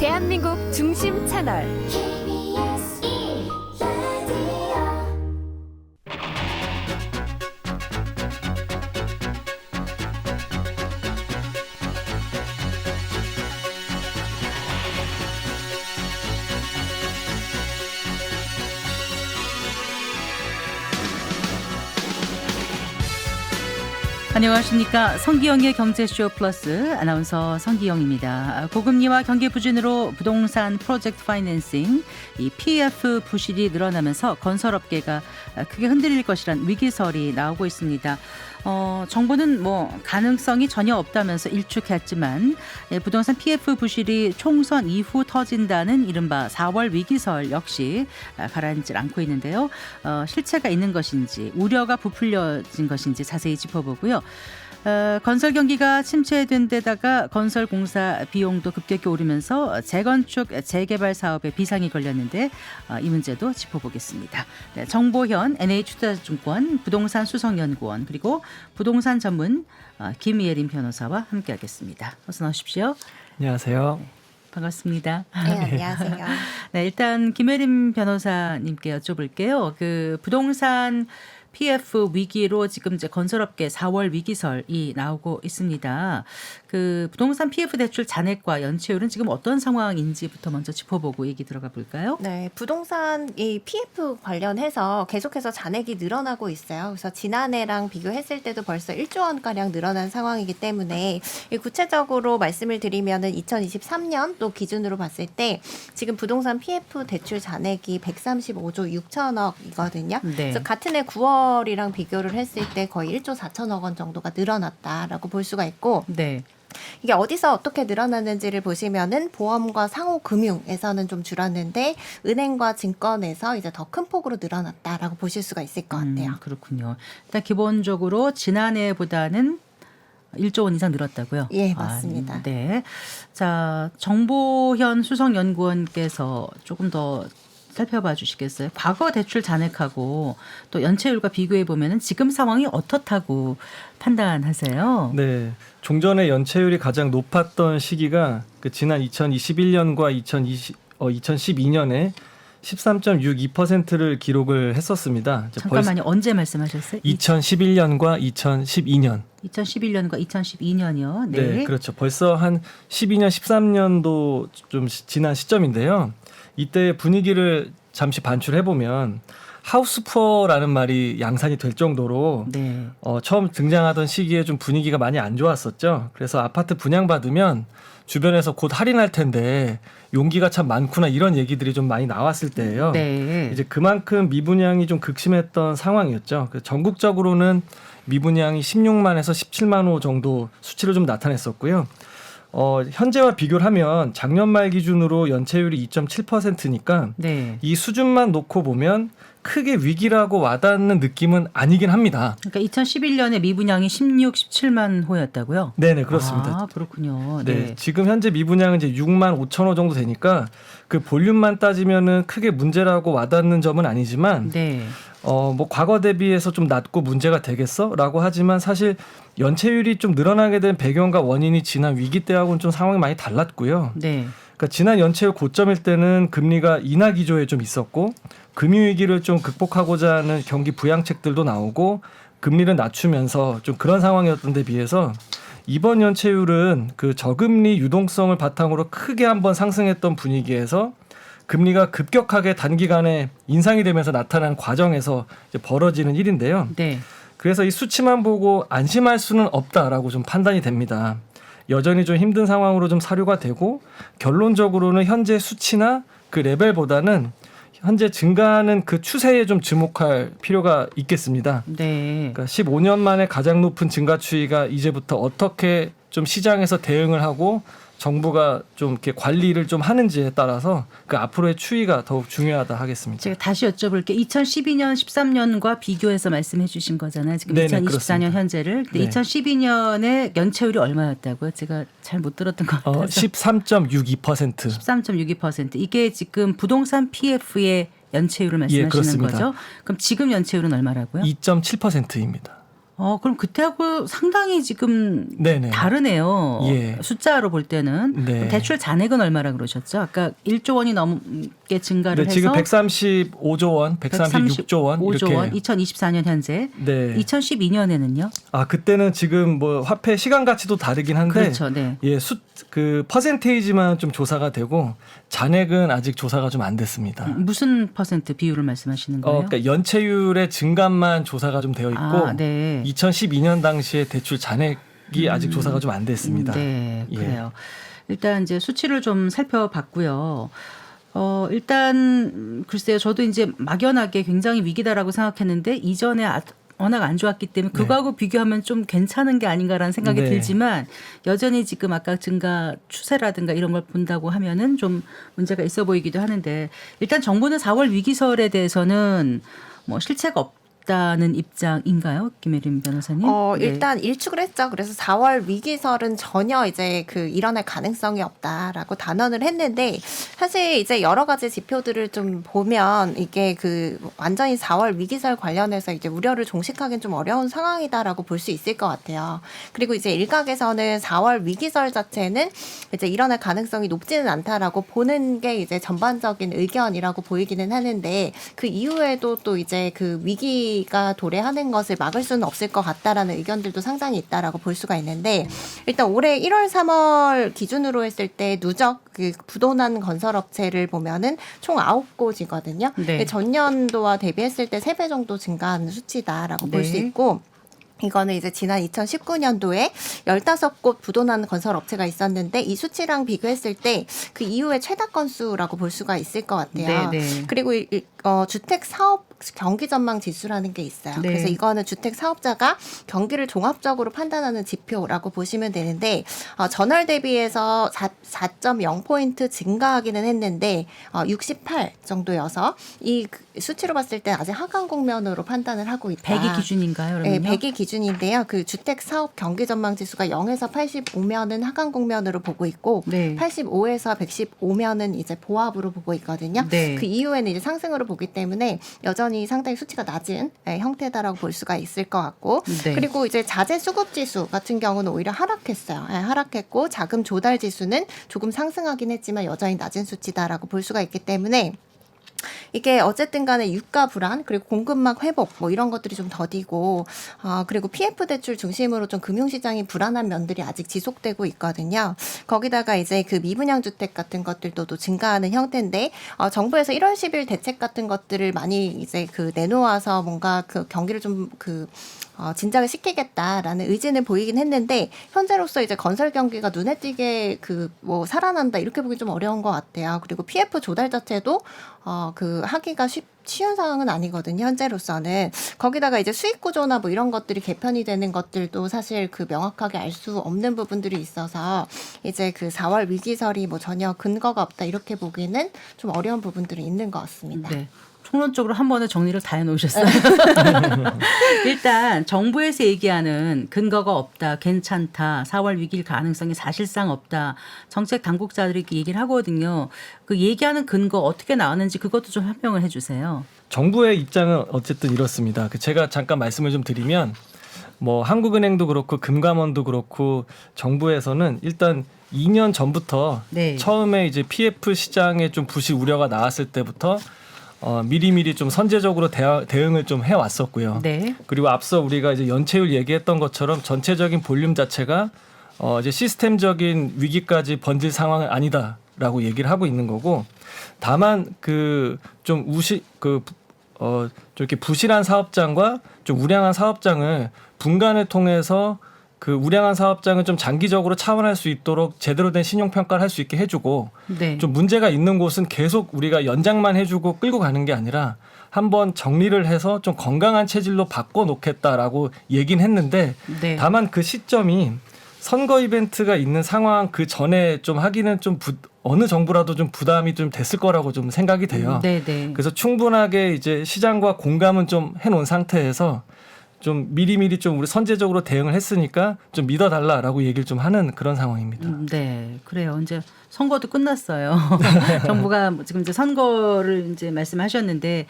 대한민국 중심 채널 KBS 1라디오 안녕하십니까. 성기영의 경제쇼 플러스 아나운서 성기영입니다. 고금리와 경기 부진으로 부동산 프로젝트 파이낸싱, 이 PF 부실이 늘어나면서 건설업계가 크게 흔들릴 것이란 위기설이 나오고 있습니다. 정부는 가능성이 전혀 없다면서 일축했지만 부동산 PF 부실이 총선 이후 터진다는 이른바 4월 위기설 역시 가라앉질 않고 있는데요. 실체가 있는 것인지 우려가 부풀려진 것인지 자세히 짚어보고요. 건설 경기가 침체된 데다가 건설 공사 비용도 급격히 오르면서 재건축 재개발 사업에 비상이 걸렸는데 이 문제도 짚어보겠습니다. 네, 정보현 NH투자증권 부동산 수석연구원 그리고 부동산 전문 김예림 변호사와 함께하겠습니다. 어서 나오십시오. 안녕하세요. 반갑습니다. 네, 안녕하세요. 네, 일단 김예림 변호사님께 여쭤볼게요. 그 부동산 PF 위기로 지금 이제 건설업계 4월 위기설이 나오고 있습니다. 그 부동산 PF 대출 잔액과 연체율은 지금 어떤 상황인지부터 먼저 짚어보고 얘기 들어가 볼까요? 네, 부동산 이 PF 관련해서 계속해서 잔액이 늘어나고 있어요. 그래서 지난해랑 비교했을 때도 벌써 1조 원가량 늘어난 상황이기 때문에 구체적으로 말씀을 드리면은 2023년 또 기준으로 봤을 때 지금 부동산 PF 대출 잔액이 135조 6천억이거든요. 네. 그래서 같은 해 9월이랑 비교를 했을 때 거의 1조 4천억 원 정도가 늘어났다라고 볼 수가 있고 네. 이게 어디서 어떻게 늘어났는지를 보시면은 보험과 상호금융에서는 좀 줄었는데 은행과 증권에서 이제 더 큰 폭으로 늘어났다라고 보실 수가 있을 것 같아요. 그렇군요. 일단 기본적으로 지난해보다는 1조 원 이상 늘었다고요? 예, 맞습니다. 네. 자, 정보현 수석연구원께서 조금 더 살펴봐 주시겠어요? 과거 대출 잔액하고 또 연체율과 비교해 보면은 지금 상황이 어떻다고 판단하세요? 네, 종전의 연체율이 가장 높았던 시기가 그 지난 2021년과 2012년에 13.62%를 기록을 했었습니다. 잠깐만요. 언제 말씀하셨어요? 2011년과 2012년. 2011년과 2012년이요. 네. 네. 그렇죠. 벌써 한 12년, 13년도 좀 지난 시점인데요. 이때 분위기를 잠시 반출해 보면 하우스 푸어라는 말이 양산이 될 정도로 네. 처음 등장하던 시기에 좀 분위기가 많이 안 좋았었죠. 그래서 아파트 분양받으면 주변에서 곧 할인할 텐데 용기가 참 많구나 이런 얘기들이 좀 많이 나왔을 때예요. 네. 이제 그만큼 미분양이 좀 극심했던 상황이었죠. 미분양이 미분양이 16만에서 17만 호 정도 수치를 좀 나타냈었고요. 현재와 비교를 하면 작년 말 기준으로 연체율이 2.7%니까 네. 이 수준만 놓고 보면 크게 위기라고 와닿는 느낌은 아니긴 합니다. 그러니까 2011년에 미분양이 16, 17만 호였다고요? 네네, 그렇습니다. 아, 그렇군요. 네. 네. 지금 현재 미분양은 이제 6만 5천 호 정도 되니까 그 볼륨만 따지면은 크게 문제라고 와닿는 점은 아니지만 네. 과거 대비해서 좀 낮고 문제가 되겠어라고 하지만 사실 연체율이 좀 늘어나게 된 배경과 원인이 지난 위기 때하고는 좀 상황이 많이 달랐고요. 네. 그러니까 지난 연체율 고점일 때는 금리가 인하 기조에 좀 있었고 금융위기를 좀 극복하고자 하는 경기 부양책들도 나오고 금리를 낮추면서 좀 그런 상황이었던 데 비해서 이번 연체율은 그 저금리 유동성을 바탕으로 크게 한번 상승했던 분위기에서 금리가 급격하게 단기간에 인상이 되면서 나타난 과정에서 이제 벌어지는 일인데요. 네. 그래서 이 수치만 보고 안심할 수는 없다라고 좀 판단이 됩니다. 여전히 좀 힘든 상황으로 좀 사료가 되고 결론적으로는 현재 수치나 그 레벨보다는 현재 증가하는 그 추세에 좀 주목할 필요가 있겠습니다. 네. 그러니까 15년 만에 가장 높은 증가 추이가 이제부터 어떻게 좀 시장에서 대응을 하고 정부가 좀 이렇게 관리를 좀 하는지에 따라서 그 앞으로의 추이가 더욱 중요하다 하겠습니다. 제가 다시 여쭤볼게요. 2012년, 13년과 비교해서 말씀해 주신 거잖아요. 지금 네네, 2024년 그렇습니다. 현재를. 근데 네. 2012년에 연체율이 얼마였다고요? 제가 잘 못 들었던 것 같아서. 13.62%. 13.62%. 이게 지금 부동산 PF의 연체율을 예, 말씀하시는 그렇습니다. 거죠? 그럼 지금 연체율은 얼마라고요? 2.7%입니다. 그럼 그때하고 상당히 지금 네네. 다르네요. 예. 숫자로 볼 때는. 네. 대출 잔액은 얼마라 그러셨죠? 아까 1조 원이 넘게 증가를 네, 해서 지금 135조 원, 136조 원 5조 원, 이렇게. 2024년 현재. 네. 2012년에는요? 그때는 지금 뭐 화폐 시간 가치도 다르긴 한데 그렇죠. 네. 예, 그 퍼센테이지만 좀 조사가 되고 잔액은 아직 조사가 좀 안 됐습니다. 무슨 퍼센트 비율을 말씀하시는 거예요? 그러니까 연체율의 증감만 조사가 좀 되어 있고 네. 2012년 당시에 대출 잔액이 아직 조사가 좀 안 됐습니다. 네, 예. 그래요. 일단 이제 수치를 좀 살펴봤고요. 일단 글쎄요, 저도 이제 막연하게 굉장히 위기다라고 생각했는데 이전에 워낙 안 좋았기 때문에 그거하고 비교하면 좀 괜찮은 게 아닌가라는 생각이 네. 들지만 여전히 지금 아까 증가 추세라든가 이런 걸 본다고 하면은 좀 문제가 있어 보이기도 하는데 일단 정부는 4월 위기설에 대해서는 뭐 실체가 없다는 입장인가요, 김혜림 변호사님? 네. 일단 일축을 했죠. 그래서 4월 위기설은 전혀 이제 그 일어날 가능성이 없다라고 단언을 했는데 사실 이제 여러 가지 지표들을 좀 보면 이게 그 완전히 4월 위기설 관련해서 이제 우려를 종식하기는 좀 어려운 상황이다라고 볼 수 있을 것 같아요. 그리고 이제 일각에서는 4월 위기설 자체는 이제 일어날 가능성이 높지는 않다라고 보는 게 이제 전반적인 의견이라고 보이기는 하는데 그 이후에도 또 이제 그 위기가 도래하는 것을 막을 수는 없을 것 같다라는 의견들도 상당히 있다라고 볼 수가 있는데 일단 올해 1월, 3월 기준으로 했을 때 누적 그 부도난 건설업체를 보면은 총 9곳이거든요. 네. 전년도와 대비했을 때 3배 정도 증가한 수치다라고 볼 수 네. 있고 이거는 이제 지난 2019년도에 15곳 부도난 건설업체가 있었는데 이 수치랑 비교했을 때 그 이후에 최다 건수라고 볼 수가 있을 것 같아요. 네, 네. 그리고 주택 사업 경기 전망 지수라는 게 있어요. 네. 그래서 이거는 주택 사업자가 경기를 종합적으로 판단하는 지표라고 보시면 되는데 전월 대비해서 4.0포인트 증가하기는 했는데 68 정도여서 이 수치로 봤을 때 아직 하강 국면으로 판단을 하고 있다. 100이 기준인가요, 네, 그러면요? 100이 기준인데요. 그 주택 사업 경기 전망 지수가 0에서 85면은 하강 국면으로 보고 있고 네. 85에서 115면은 이제 보합으로 보고 있거든요. 네. 그 이후에는 이제 상승으로 보기 때문에 여전히 상당히 수치가 낮은 형태다라고 볼 수가 있을 것 같고 네. 그리고 이제 자재 수급 지수 같은 경우는 오히려 하락했어요. 하락했고 자금 조달 지수는 조금 상승하긴 했지만 여전히 낮은 수치다라고 볼 수가 있기 때문에 이게 어쨌든 간에 유가 불안 그리고 공급망 회복 뭐 이런 것들이 좀 더디고 그리고 PF 대출 중심으로 좀 금융시장이 불안한 면들이 아직 지속되고 있거든요. 거기다가 이제 그 미분양 주택 같은 것들도 또 증가하는 형태인데 정부에서 1월 10일 대책 같은 것들을 많이 이제 그 내놓아서 뭔가 그 경기를 좀 진작을 시키겠다라는 의지는 보이긴 했는데 현재로서 이제 건설 경기가 눈에 띄게 그 뭐 살아난다 이렇게 보기 좀 어려운 것 같아요. 그리고 PF 조달 자체도 그 하기가 쉬운 상황은 아니거든요. 현재로서는 거기다가 이제 수익 구조나 뭐 이런 것들이 개편이 되는 것들도 사실 그 명확하게 알 수 없는 부분들이 있어서 이제 그 4월 위기설이 뭐 전혀 근거가 없다 이렇게 보기는 좀 어려운 부분들이 있는 것 같습니다. 네. 총론적으로 한 번에 정리를 다 해놓으셨어요. 일단 정부에서 얘기하는 근거가 없다, 괜찮다, 4월 위기일 가능성이 사실상 없다. 정책 당국자들이 이렇게 얘기를 하거든요. 그 얘기하는 근거 어떻게 나왔는지 그것도 좀 설명을 해주세요. 정부의 입장은 어쨌든 이렇습니다. 제가 잠깐 말씀을 좀 드리면 뭐 한국은행도 그렇고 금감원도 그렇고 정부에서는 일단 2년 전부터 네. 처음에 이제 PF 시장에 좀 부실 우려가 나왔을 때부터 미리미리 좀 선제적으로 대응을 좀 해왔었고요. 네. 그리고 앞서 우리가 이제 연체율 얘기했던 것처럼 전체적인 볼륨 자체가 이제 시스템적인 위기까지 번질 상황은 아니다라고 얘기를 하고 있는 거고, 다만 그 좀 좀 이렇게 부실한 사업장과 좀 우량한 사업장을 분간을 통해서 그 우량한 사업장을 좀 장기적으로 차원할 수 있도록 제대로 된 신용 평가를 할 수 있게 해주고, 네. 좀 문제가 있는 곳은 계속 우리가 연장만 해주고 끌고 가는 게 아니라 한번 정리를 해서 좀 건강한 체질로 바꿔놓겠다라고 얘기는 했는데, 네. 다만 그 시점이 선거 이벤트가 있는 상황 그 전에 좀 하기는 좀 어느 정부라도 좀 부담이 좀 됐을 거라고 좀 생각이 돼요. 네, 네. 그래서 충분하게 이제 시장과 공감은 좀 해놓은 상태에서 좀 미리미리 좀 우리 선제적으로 대응을 했으니까 좀 믿어달라라고 얘기를 좀 하는 그런 상황입니다. 네, 그래요. 이제 선거도 끝났어요. 정부가 지금 이제 선거를 이제 말씀하셨는데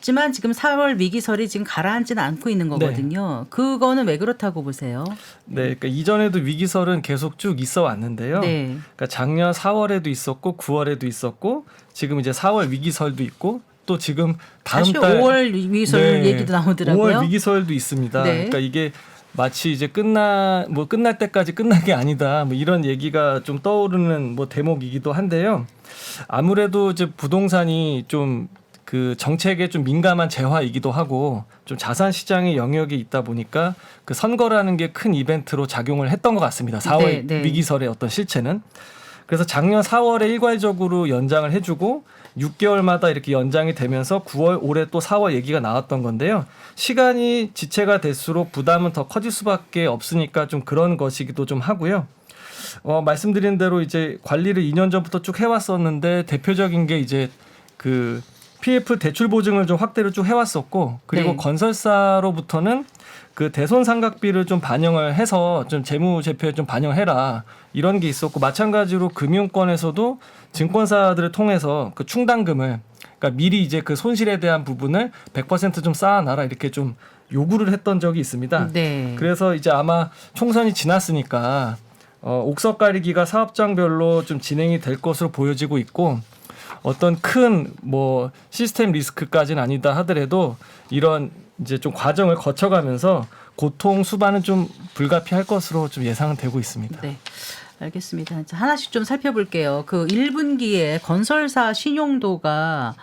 있지만 지금 4월 위기설이 지금 가라앉지는 않고 있는 거거든요. 그거는 왜 그렇다고 보세요? 네, 그러니까 이전에도 위기설은 계속 쭉 있어 왔는데요. 네. 그러니까 작년 4월에도 있었고 9월에도 있었고 지금 이제 4월 위기설도 있고 또 지금 다음 다시 달 5월 위기설 네, 얘기도 나오더라고요. 5월 위기설도 있습니다. 네. 그러니까 이게 마치 이제 끝날 때까지 끝난 게 아니다. 뭐 이런 얘기가 좀 떠오르는 뭐 대목이기도 한데요. 아무래도 이제 부동산이 좀 그 정책에 좀 민감한 재화이기도 하고 좀 자산 시장의 영역이 있다 보니까 그 선거라는 게 큰 이벤트로 작용을 했던 것 같습니다. 4월 네, 네. 위기설의 어떤 실체는. 그래서 작년 4월에 일괄적으로 연장을 해주고 6개월마다 이렇게 연장이 되면서 9월 올해 또 4월 얘기가 나왔던 건데요. 시간이 지체가 될수록 부담은 더 커질 수밖에 없으니까 좀 그런 것이기도 좀 하고요. 말씀드린 대로 이제 관리를 2년 전부터 쭉 해왔었는데 대표적인 게 이제 그 PF 대출 보증을 좀 확대를 쭉 해왔었고 그리고 네. 건설사로부터는 그 대손 삼각비를 좀 반영을 해서 좀 재무제표에 좀 반영해라 이런 게 있었고 마찬가지로 금융권에서도 증권사들을 통해서 그 충당금을 그러니까 미리 이제 그 손실에 대한 부분을 100% 좀 쌓아놔라 이렇게 좀 요구를 했던 적이 있습니다. 네. 그래서 이제 아마 총선이 지났으니까 옥석 가리기가 사업장별로 좀 진행이 될 것으로 보여지고 있고 어떤 큰 뭐 시스템 리스크까지는 아니다 하더라도 이런 이제 좀 과정을 거쳐가면서 고통 수반은 좀 불가피할 것으로 좀 예상은 되고 있습니다. 네. 알겠습니다. 자, 하나씩 좀 살펴볼게요. 그 1분기에 건설사 신용도가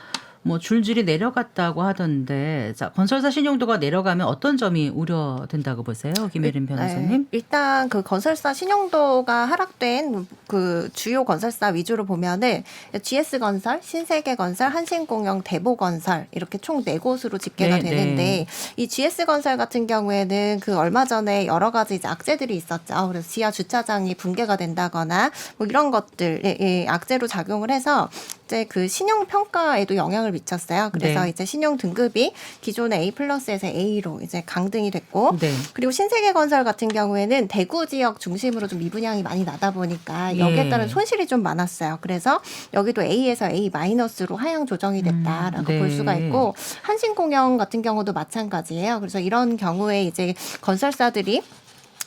뭐 줄줄이 내려갔다고 하던데 자, 건설사 신용도가 내려가면 어떤 점이 우려된다고 보세요? 김혜린 변호사님. 네, 일단 그 건설사 신용도가 하락된 그 주요 건설사 위주로 보면은 GS건설, 신세계건설, 한신공영, 대보건설 이렇게 총 4곳으로 집계가 네, 되는데 네. 이 GS건설 같은 경우에는 그 얼마 전에 여러 가지 이제 악재들이 있었죠. 그래서 지하 주차장이 붕괴가 된다거나 뭐 이런 것들 악재로 작용을 해서 이제 그 신용 평가에도 영향을 미쳤어요. 그래서 네. 이제 신용 등급이 기존의 A+에서 A로 이제 강등이 됐고 네. 그리고 신세계건설 같은 경우에는 대구 지역 중심으로 좀 미분양이 많이 나다 보니까 여기에 예. 따른 손실이 좀 많았어요. 그래서 여기도 A에서 A-로 하향 조정이 됐다라고 네. 볼 수가 있고 한신공영 같은 경우도 마찬가지예요. 그래서 이런 경우에 이제 건설사들이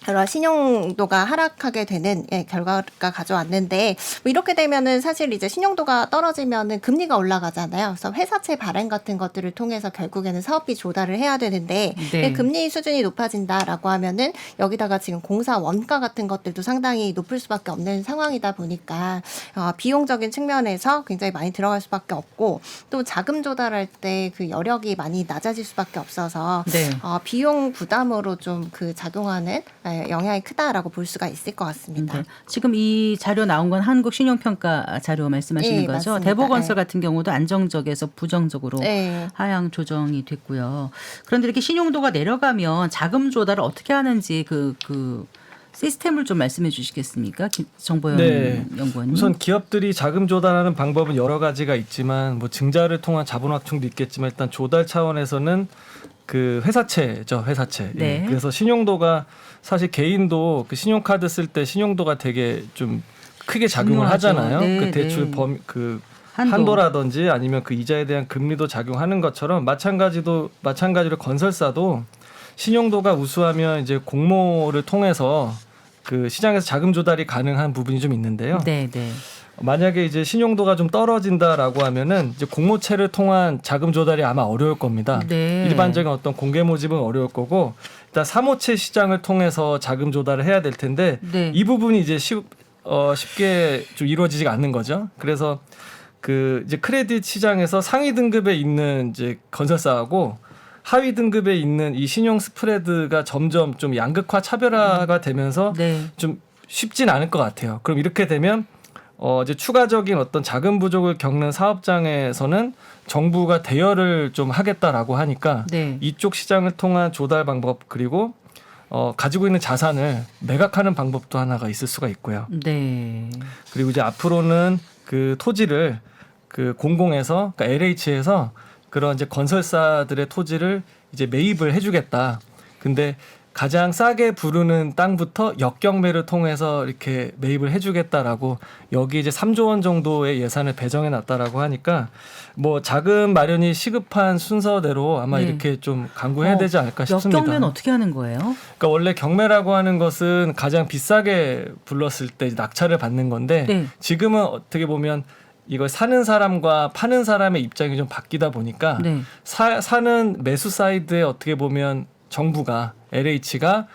여러 신용도가 하락하게 되는 결과가 가져왔는데 뭐 이렇게 되면은 사실 이제 신용도가 떨어지면은 금리가 올라가잖아요. 그래서 회사채 발행 같은 것들을 통해서 결국에는 사업비 조달을 해야 되는데 네. 금리 수준이 높아진다라고 하면은 여기다가 지금 공사 원가 같은 것들도 상당히 높을 수밖에 없는 상황이다 보니까 비용적인 측면에서 굉장히 많이 들어갈 수밖에 없고 또 자금 조달할 때 그 여력이 많이 낮아질 수밖에 없어서 네. 비용 부담으로 좀 그 작용하는 영향이 크다라고 볼 수가 있을 것 같습니다. 네. 지금 이 자료 나온 건 한국 신용평가 자료 말씀하시는 네, 거죠? 맞습니다. 대보건설 네. 같은 경우도 안정적에서 부정적으로 네. 하향 조정이 됐고요. 그런데 이렇게 신용도가 내려가면 자금 조달을 어떻게 하는지 그 시스템을 좀 말씀해 주시겠습니까? 정보연 네. 연구원님. 우선 기업들이 자금 조달하는 방법은 여러 가지가 있지만 뭐 증자를 통한 자본 확충도 있겠지만 일단 조달 차원에서는 그 회사채죠, 회사채. 네. 예. 그래서 신용도가 사실 개인도 그 신용카드 쓸 때 신용도가 되게 좀 크게 작용을 중요하죠. 하잖아요. 네, 그 대출 네. 그 한도. 한도라든지 아니면 그 이자에 대한 금리도 작용하는 것처럼 마찬가지로 건설사도 신용도가 우수하면 이제 공모를 통해서 그 시장에서 자금 조달이 가능한 부분이 좀 있는데요. 네, 네. 만약에 이제 신용도가 좀 떨어진다라고 하면은 이제 공모채를 통한 자금 조달이 아마 어려울 겁니다. 네. 일반적인 어떤 공개 모집은 어려울 거고 일단 사모채 시장을 통해서 자금 조달을 해야 될 텐데 네. 이 부분이 이제 쉽게 좀 이루어지지가 않는 거죠. 그래서 그 이제 크레딧 시장에서 상위 등급에 있는 이제 건설사하고 하위 등급에 있는 이 신용 스프레드가 점점 좀 양극화 차별화가 되면서 네. 좀 쉽진 않을 것 같아요. 그럼 이렇게 되면 이제 추가적인 어떤 자금 부족을 겪는 사업장에서는 정부가 대여를 좀 하겠다라고 하니까 네. 이쪽 시장을 통한 조달 방법 그리고 가지고 있는 자산을 매각하는 방법도 하나가 있을 수가 있고요. 네. 그리고 이제 앞으로는 그 토지를 그 공공에서 그러니까 LH에서 그런 이제 건설사들의 토지를 이제 매입을 해주겠다. 근데 가장 싸게 부르는 땅부터 역경매를 통해서 이렇게 매입을 해주겠다라고 여기 이제 3조 원 정도의 예산을 배정해 놨다라고 하니까 뭐 자금 마련이 시급한 순서대로 아마 네. 이렇게 좀 강구해야 되지 않을까 싶습니다. 역경매는 어떻게 하는 거예요? 그러니까 원래 경매라고 하는 것은 가장 비싸게 불렀을 때 낙찰을 받는 건데 네. 지금은 어떻게 보면 이걸 사는 사람과 파는 사람의 입장이 좀 바뀌다 보니까 네. 사는 매수 사이드에 어떻게 보면 정부가 LH가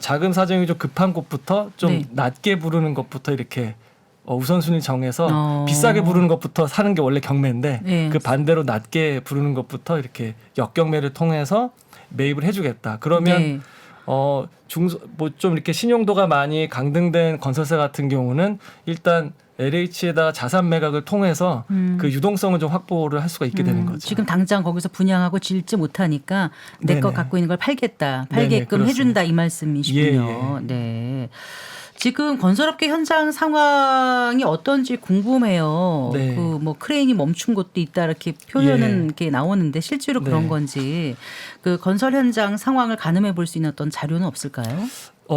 자금 사정이 좀 급한 곳부터 좀 네. 낮게 부르는 것부터 이렇게 우선순위 정해서 어. 비싸게 부르는 것부터 사는 게 원래 경매인데 네. 그 반대로 낮게 부르는 것부터 이렇게 역경매를 통해서 매입을 해주겠다. 그러면 네. 뭐 좀 이렇게 신용도가 많이 강등된 건설사 같은 경우는 일단 LH에다가 자산 매각을 통해서 그 유동성을 좀 확보를 할 수가 있게 되는 거죠. 지금 당장 거기서 분양하고 질지 못하니까 내 거 네네. 갖고 있는 걸 팔겠다, 네네, 팔게끔 그렇습니다. 해준다 이 말씀이시군요. 네. 지금 건설업계 현장 상황이 어떤지 궁금해요. 네. 그 뭐 크레인이 멈춘 곳도 있다 이렇게 표현은 예. 이렇게 나오는데 실제로 그런 네. 건지 그 건설 현장 상황을 가늠해 볼 수 있는 어떤 자료는 없을까요?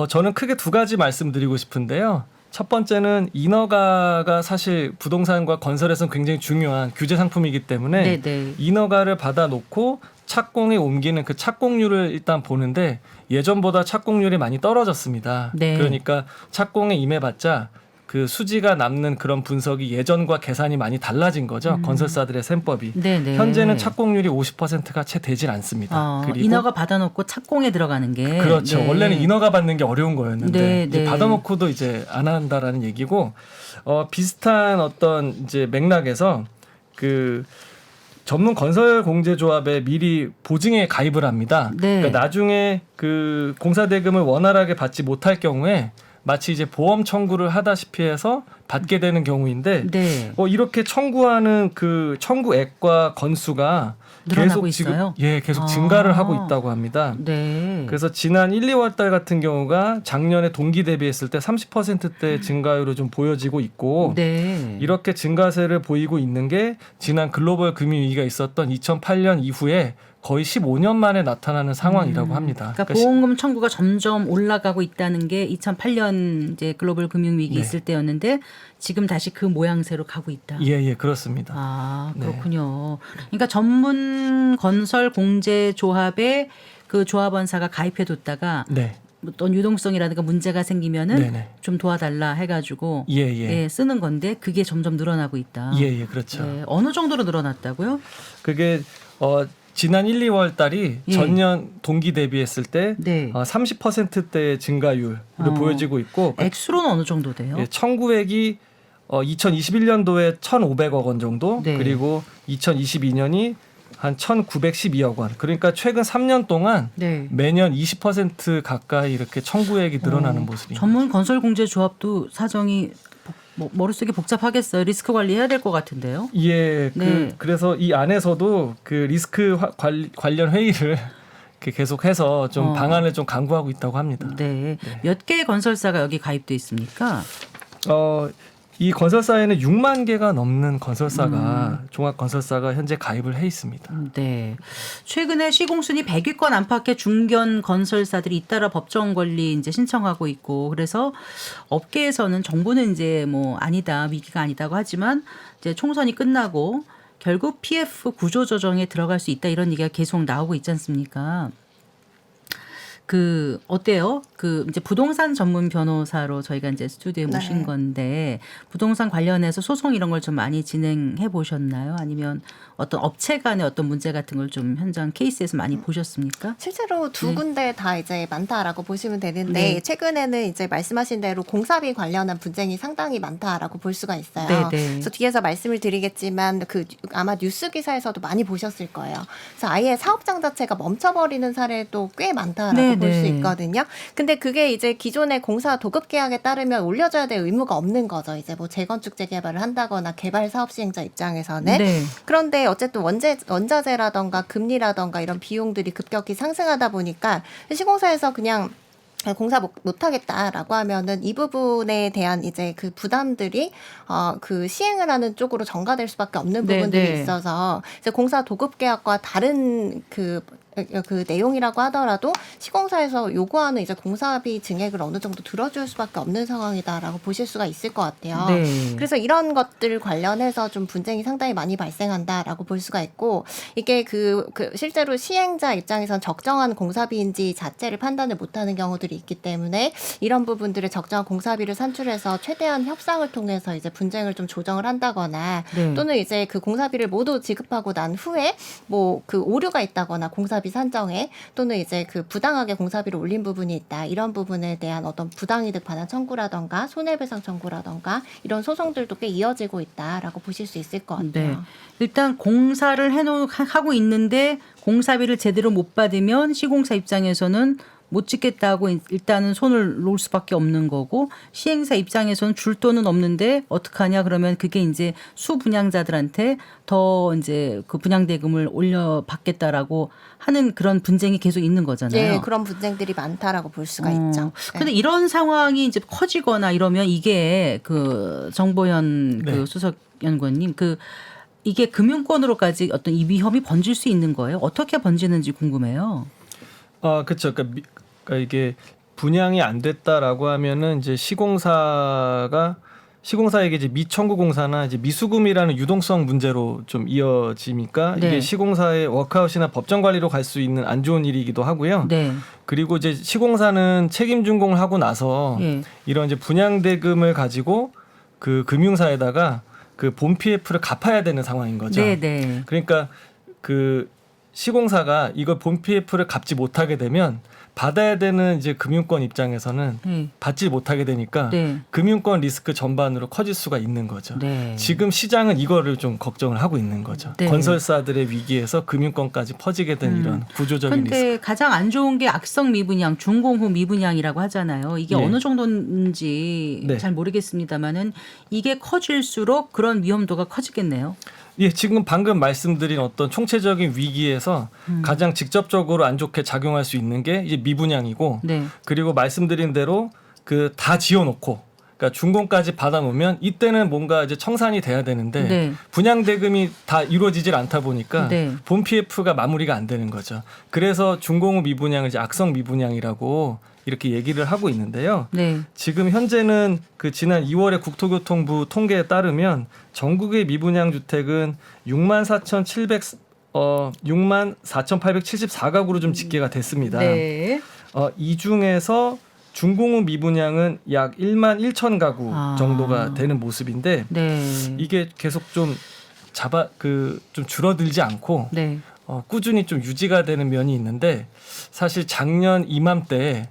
저는 크게 두 가지 말씀드리고 싶은데요. 첫 번째는 인허가가 사실 부동산과 건설에서는 굉장히 중요한 규제 상품이기 때문에 네네. 인허가를 받아놓고 착공에 옮기는 그 착공률을 일단 보는데 예전보다 착공률이 많이 떨어졌습니다. 네. 그러니까 착공에 임해봤자 그 수지가 남는 그런 분석이 예전과 계산이 많이 달라진 거죠. 건설사들의 셈법이. 네네. 현재는 착공률이 50%가 채 되질 않습니다. 그리고 인허가 받아놓고 착공에 들어가는 게 그렇죠. 네. 원래는 인허가 받는 게 어려운 거였는데 네, 이제 네. 받아놓고도 이제 안 한다라는 얘기고 비슷한 어떤 이제 맥락에서 그 전문 건설 공제조합에 미리 보증에 가입을 합니다. 네. 그러니까 나중에 그 공사 대금을 원활하게 받지 못할 경우에 마치 이제 보험 청구를 하다시피 해서 받게 되는 경우인데 네. 이렇게 청구하는 그 청구액과 건수가 늘어나고 계속 있어요? 계속 아. 증가를 하고 있다고 합니다. 네. 그래서 지난 1, 2월 달 같은 경우가 작년에 동기 대비했을 때 30%대 증가율을 좀 보여지고 있고 네. 이렇게 증가세를 보이고 있는 게 지난 글로벌 금융위기가 있었던 2008년 이후에 거의 15년 만에 나타나는 상황이라고 합니다. 그러니까 보험금 청구가 점점 올라가고 있다는 게 2008년 이제 글로벌 금융위기 네. 있을 때였는데 지금 다시 그 모양새로 가고 있다. 예, 그렇습니다. 아, 네. 그렇군요. 그러니까 전문 건설 공제 조합에 그 조합원사가 가입해 뒀다가 네. 어떤 유동성이라든가 문제가 생기면은 네네. 좀 도와달라 해가지고 예. 쓰는 건데 그게 점점 늘어나고 있다. 예, 그렇죠. 네. 어느 정도로 늘어났다고요? 그게 지난 1, 2월 달이 예. 전년 동기 대비했을 때 네. 30%대의 증가율로 보여지고 있고 액수로는 어느 정도 돼요? 예, 청구액이 2021년도에 1,500억 원 정도 네. 그리고 2022년이 한 1,912억 원. 그러니까 최근 3년 동안 네. 매년 20% 가까이 이렇게 청구액이 늘어나는 모습입니다. 전문 건설 공제 조합도 사정이 머릿속이 복잡하겠어요. 리스크 관리해야 될 것 같은데요. 예, 네. 그래서 이 안에서도 그 리스크 관련 회의를 이렇게 계속해서 좀 방안을 좀 강구하고 있다고 합니다. 네. 몇 개의 건설사가 여기 가입돼 있습니까? 이 건설사에는 6만 개가 넘는 건설사가 종합 건설사가 현재 가입을 해 있습니다. 네. 최근에 시공순위 100위권 안팎의 중견 건설사들이 잇따라 법정 권리 이제 신청하고 있고 그래서 업계에서는 정부는 이제 뭐 아니다 위기가 아니다고 하지만 이제 총선이 끝나고 결국 PF 구조 조정에 들어갈 수 있다 이런 얘기가 계속 나오고 있지 않습니까? 그 어때요? 그 이제 부동산 전문 변호사로 저희가 이제 스튜디오에 모신 네. 건데 부동산 관련해서 소송 이런 걸 좀 많이 진행해 보셨나요? 아니면 어떤 업체 간의 어떤 문제 같은 걸 좀 현장 케이스에서 많이 보셨습니까? 실제로 두 군데 다 이제 많다라고 보시면 되는데 네. 최근에는 이제 말씀하신 대로 공사비 관련한 분쟁이 상당히 많다라고 볼 수가 있어요. 네. 그래서 뒤에서 말씀을 드리겠지만 그 아마 뉴스 기사에서도 많이 보셨을 거예요. 그래서 아예 사업장 자체가 멈춰버리는 사례도 꽤 많다라고 네, 볼 수 네. 있거든요. 근데 그게 이제 기존의 공사 도급 계약에 따르면 올려줘야 될 의무가 없는 거죠. 이제 뭐 재건축 재개발을 한다거나 개발 사업 시행자 입장에서는. 네. 그런데 어쨌든 원자재라던가 금리라던가 이런 비용들이 급격히 상승하다 보니까 시공사에서 그냥 공사 못하겠다라고 하면은 이 부분에 대한 이제 그 부담들이 그 시행을 하는 쪽으로 전가될 수밖에 없는 네, 부분들이 네. 있어서 이제 공사 도급 계약과 다른 그 그 내용이라고 하더라도 시공사에서 요구하는 이제 공사비 증액을 어느 정도 들어줄 수밖에 없는 상황이다라고 보실 수가 있을 것 같아요. 네. 그래서 이런 것들 관련해서 좀 분쟁이 상당히 많이 발생한다라고 볼 수가 있고 이게 그 실제로 시행자 입장에선 적정한 공사비인지 자체를 판단을 못하는 경우들이 있기 때문에 이런 부분들을 적정한 공사비를 산출해서 최대한 협상을 통해서 이제 분쟁을 좀 조정을 한다거나 네. 또는 이제 그 공사비를 모두 지급하고 난 후에 뭐 그 오류가 있다거나 공사비 산정에 또는 이제 그 부당하게 공사비를 올린 부분이 있다 이런 부분에 대한 어떤 부당이득 반환 청구라던가 손해배상 청구라던가 이런 소송들도 꽤 이어지고 있다라고 보실 수 있을 것 같아요. 네. 일단 공사를 하고 있는데 공사비를 제대로 못 받으면 시공사 입장에서는 못 짓겠다고 일단은 손을 놓을 수밖에 없는 거고 시행사 입장에서는 줄 돈은 없는데 어떡하냐 그러면 그게 이제 수분양자들한테 더 이제 그 분양대금을 올려 받겠다라고 하는 그런 분쟁이 계속 있는 거잖아요. 네, 그런 분쟁들이 많다라고 볼 수가 있죠. 근데 이런 상황이 이제 커지거나 이러면 이게 그 정보현 네. 그 수석 연구원님 이게 금융권으로까지 어떤 이 위험이 번질 수 있는 거예요? 어떻게 번지는지 궁금해요. 그렇죠. 그러니까 이게 분양이 안 됐다라고 하면은 이제 시공사에게 이제 미청구 공사나 이제 미수금이라는 유동성 문제로 좀 이어지니까 네. 이게 시공사의 워크아웃이나 법정 관리로 갈 수 있는 안 좋은 일이기도 하고요. 네. 그리고 이제 시공사는 책임 준공을 하고 나서 예. 이런 이제 분양 대금을 가지고 그 금융사에다가 그 본 PF를 갚아야 되는 상황인 거죠. 네, 네. 그러니까 그 시공사가 이걸 본 PF를 갚지 못하게 되면 받아야 되는 이제 금융권 입장에서는 네. 받지 못하게 되니까 네. 금융권 리스크 전반으로 커질 수가 있는 거죠. 네. 지금 시장은 이거를 좀 걱정을 하고 있는 거죠. 네. 건설사들의 위기에서 금융권까지 퍼지게 된 이런 구조적인 리스크. 근데 가장 안 좋은 게 악성 미분양, 준공 후 미분양이라고 하잖아요. 이게 예. 어느 정도인지 네. 잘 모르겠습니다만은 이게 커질수록 그런 위험도가 커지겠네요. 예, 지금 방금 말씀드린 어떤 총체적인 위기에서 가장 직접적으로 안 좋게 작용할 수 있는 게 이제 미분양이고, 네. 그리고 말씀드린 대로 그 다 지어놓고, 그러니까 준공까지 받아놓으면 이때는 뭔가 이제 청산이 돼야 되는데 네. 분양 대금이 다 이루어지질 않다 보니까 네. 본 PF가 마무리가 안 되는 거죠. 그래서 준공 후 미분양을 이제 악성 미분양이라고 이렇게 얘기를 하고 있는데요. 네.8 현재는 그 지난 2월에 국토교통부 통계에 따르면 전국의 미분양 주택은 64,874가구로 좀 집계가 됐습니다. 네. 이 중에서 준공 후 미분양은 약 1만 1천 가구 정도가 되는 모습인데 네. 이게 계속 좀 좀 줄어들지 않고 네. 꾸준히 좀 유지가 되는 면이 있는데 사실 작년 이맘때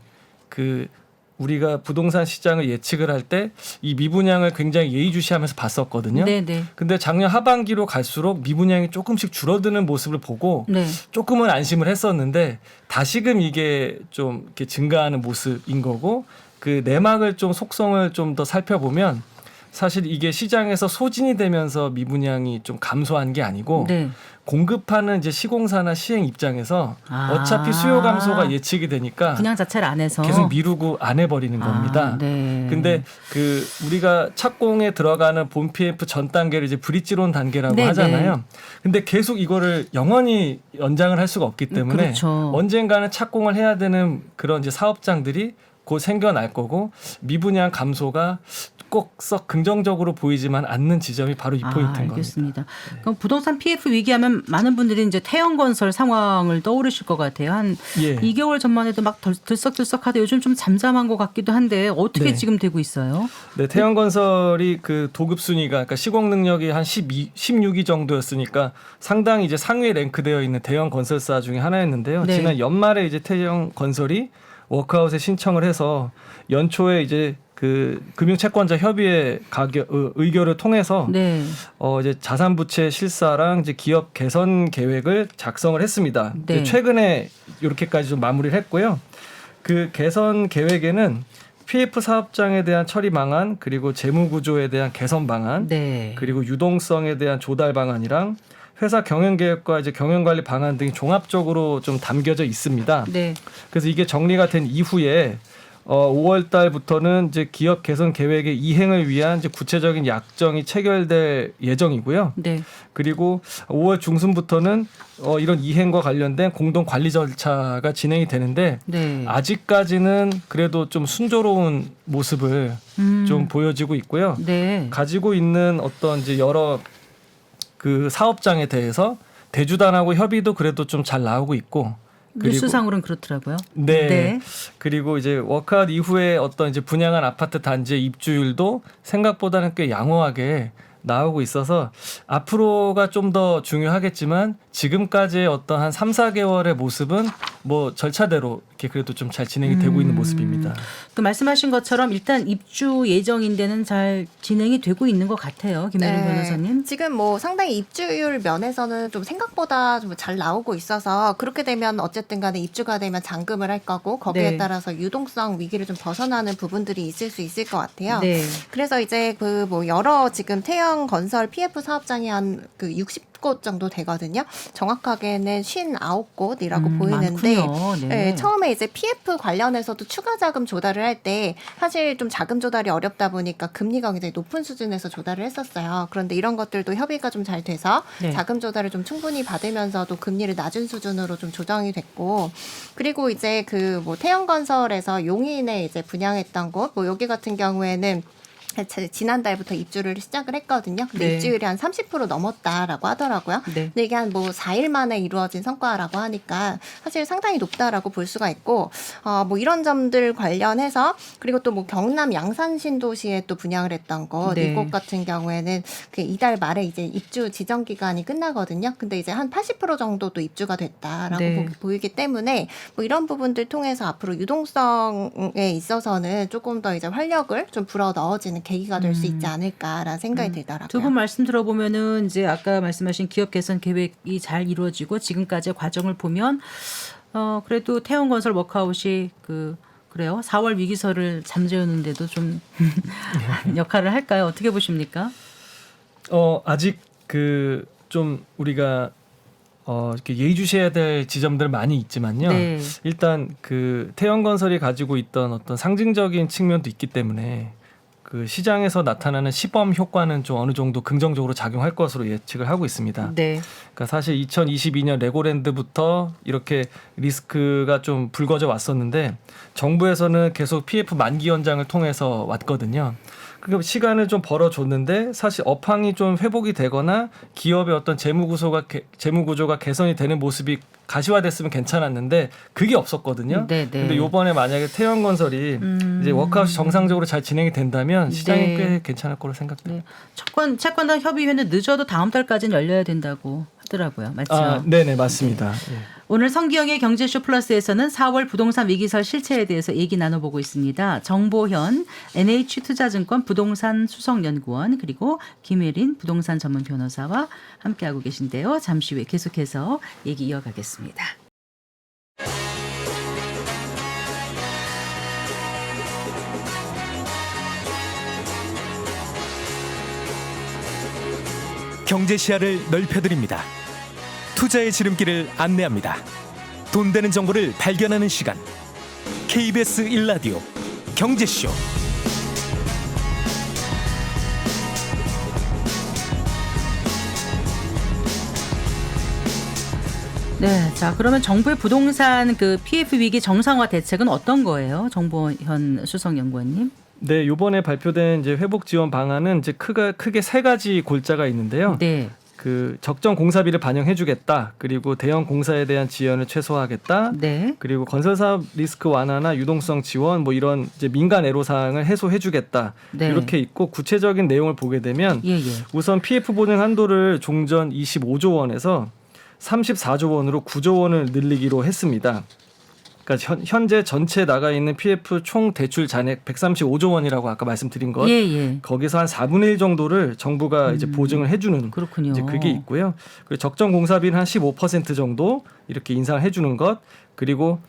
우리가 부동산 시장을 예측을 할 때 이 미분양을 굉장히 예의주시하면서 봤었거든요. 네, 네. 근데 작년 하반기로 갈수록 미분양이 조금씩 줄어드는 모습을 보고 네. 조금은 안심을 했었는데 다시금 이게 좀 이렇게 증가하는 모습인 거고 그 내막을 좀 속성을 좀 더 살펴보면 사실 이게 시장에서 소진이 되면서 미분양이 좀 감소한 게 아니고 네. 공급하는 이제 시공사나 시행 입장에서 어차피 수요 감소가 예측이 되니까 분양 자체를 안 해서 계속 미루고 안 해버리는 겁니다. 네. 근데 우리가 착공에 들어가는 본 PF 전 단계를 이제 브릿지론 단계라고 네, 하잖아요. 근데 계속 이거를 영원히 연장을 할 수가 없기 때문에 그렇죠. 언젠가는 착공을 해야 되는 그런 이제 사업장들이 곧 생겨날 거고 미분양 감소가 꼭 썩 긍정적으로 보이지만 않는 지점이 바로 이 포인트인 알겠습니다. 겁니다. 그럼 부동산 PF 위기하면 많은 분들이 이제 태형건설 상황을 떠오르실 것 같아요. 한 예. 2개월 전만 해도 막 들썩들썩하다 요즘 좀 잠잠한 것 같기도 한데 어떻게 네. 지금 되고 있어요? 네, 태형건설이 그 도급 순위가 그러니까 시공 능력이 한 16위 정도였으니까 상당히 이제 상위에 랭크되어 있는 대형 건설사 중에 하나였는데요. 네. 지난 연말에 이제 태형건설이 워크아웃에 신청을 해서 연초에 이제 그 금융채권자 협의회 의결을 통해서 네. 이제 자산부채 실사랑 이제 기업 개선 계획을 작성을 했습니다. 네. 이제 최근에 이렇게까지 좀 마무리를 했고요. 그 개선 계획에는 PF 사업장에 대한 처리 방안, 그리고 재무 구조에 대한 개선 방안, 네. 그리고 유동성에 대한 조달 방안이랑 회사 경영 계획과 이제 경영 관리 방안 등이 종합적으로 좀 담겨져 있습니다. 네. 그래서 이게 정리가 된 이후에 5월 달부터는 이제 기업 개선 계획의 이행을 위한 이제 구체적인 약정이 체결될 예정이고요. 네. 그리고 5월 중순부터는 이런 이행과 관련된 공동 관리 절차가 진행이 되는데 네. 아직까지는 그래도 좀 순조로운 모습을 좀 보여지고 있고요. 네. 가지고 있는 어떤 이제 여러 그 사업장에 대해서 대주단하고 협의도 그래도 좀 잘 나오고 있고. 뉴스상으로는 그렇더라고요. 네. 네. 그리고 이제 워크아웃 이후에 어떤 이제 분양한 아파트 단지의 입주율도 생각보다는 꽤 양호하게 나오고 있어서 앞으로가 좀 더 중요하겠지만 지금까지의 어떤 한 3, 4개월의 모습은 뭐 절차대로 이렇게 그래도 좀 잘 진행이 되고 있는 모습입니다. 그 말씀하신 것처럼 일단 입주 예정인데는 잘 진행이 되고 있는 것 같아요. 김혜린 변호사님. 지금 뭐 상당히 입주율 면에서는 좀 생각보다 좀 잘 나오고 있어서 그렇게 되면 어쨌든 간에 입주가 되면 잔금을 할 거고 거기에 네. 따라서 유동성 위기를 좀 벗어나는 부분들이 있을 수 있을 것 같아요. 네. 그래서 이제 그 뭐 여러 지금 태형 건설 PF 사업장이 한 그 60곳 정도 되거든요. 정확하게는 59곳이라고 보이는데 많군요. 네. 처음에 이제 PF 관련해서도 추가 자금 조달을 할 때 사실 좀 자금 조달이 어렵다 보니까 금리가 굉장히 높은 수준에서 조달을 했었어요. 그런데 이런 것들도 협의가 좀 잘 돼서 네. 자금 조달을 좀 충분히 받으면서도 금리를 낮은 수준으로 좀 조정이 됐고 그리고 이제 그 뭐 태형건설에서 용인에 이제 분양했던 곳 뭐 여기 같은 경우에는 지난달부터 입주를 시작을 했거든요. 근데 네. 입주율이 한 30% 넘었다라고 하더라고요. 네. 근데 이게 한 뭐 4일 만에 이루어진 성과라고 하니까 사실 상당히 높다라고 볼 수가 있고 뭐 이런 점들 관련해서 그리고 또 뭐 경남 양산 신도시에 또 분양을 했던 곳 네. 이곳 같은 경우에는 그 이달 말에 이제 입주 지정 기간이 끝나거든요. 근데 이제 한 80% 정도도 입주가 됐다라고 네. 보이기 때문에 뭐 이런 부분들 통해서 앞으로 유동성에 있어서는 조금 더 이제 활력을 좀 불어 넣어지는 계기가 될 수 있지 않을까라는 생각이 들더라고요. 두 분 말씀 들어보면은 이제 아까 말씀하신 기업 개선 계획이 잘 이루어지고 지금까지의 과정을 보면 그래도 태형건설 워크아웃이 그래요. 4월 위기설을 잠재우는데도 좀 역할을 할까요? 어떻게 보십니까? 아직 그 좀 우리가 이렇게 예의주시해야 될 지점들 많이 있지만요. 네. 일단 그 태형건설이 가지고 있던 어떤 상징적인 측면도 있기 때문에 그 시장에서 나타나는 시범 효과는 좀 어느 정도 긍정적으로 작용할 것으로 예측을 하고 있습니다. 네. 그러니까 사실 2022년 레고랜드부터 이렇게 리스크가 좀 불거져 왔었는데 정부에서는 계속 PF 만기 연장을 통해서 왔거든요. 그러니까 시간을 좀 벌어줬는데 사실 업황이 좀 회복이 되거나 기업의 어떤 재무 구조가 개선이 되는 모습이 가시화됐으면 괜찮았는데 그게 없었거든요. 네, 네. 근데 이번에 만약에 태형건설이 이제 워크아웃이 정상적으로 잘 진행이 된다면 시장이 네. 꽤 괜찮을 거로 생각돼요. 네. 채권단 협의회는 늦어도 다음 달까지는 열려야 된다고 하더라고요. 맞죠? 네네 맞습니다. 예. 오늘 성기영의 경제쇼 플러스에서는 4월 부동산 위기설 실체에 대해서 얘기 나눠보고 있습니다. 정보현 NH투자증권 부동산 수석연구원 그리고 김혜린 부동산 전문 변호사와 함께하고 계신데요. 잠시 후에 계속해서 얘기 이어가겠습니다. 경제 시야를 넓혀드립니다. 투자의 지름길을 안내합니다. 돈 되는 정보를 발견하는 시간. KBS 1라디오 경제쇼. 네, 자 그러면 정부의 부동산 PF 위기 정상화 대책은 어떤 거예요, 정보현 수석연구원님? 네, 이번에 발표된 이제 회복 지원 방안은 이제 크게 세 가지 골자가 있는데요. 네. 그 적정 공사비를 반영해주겠다. 그리고 대형 공사에 대한 지연을 최소화하겠다. 네. 그리고 건설사업 리스크 완화나 유동성 지원 뭐 이런 이제 민간 애로사항을 해소해주겠다. 네. 이렇게 있고 구체적인 내용을 보게 되면 예. 우선 PF 보증 한도를 종전 25조 원에서 34조 원으로 9조 원을 늘리기로 했습니다. 그러니까 현재 전체 나가 있는 PF 총 대출 잔액 135조 원이라고 아까 말씀드린 것. 예. 거기서 한 4분의 1 정도를 정부가 이제 보증을 해주는 그렇군요. 이제 그게 있고요. 그리고 적정 공사비는 한 15% 정도 이렇게 인상을 해주는 것. 그리고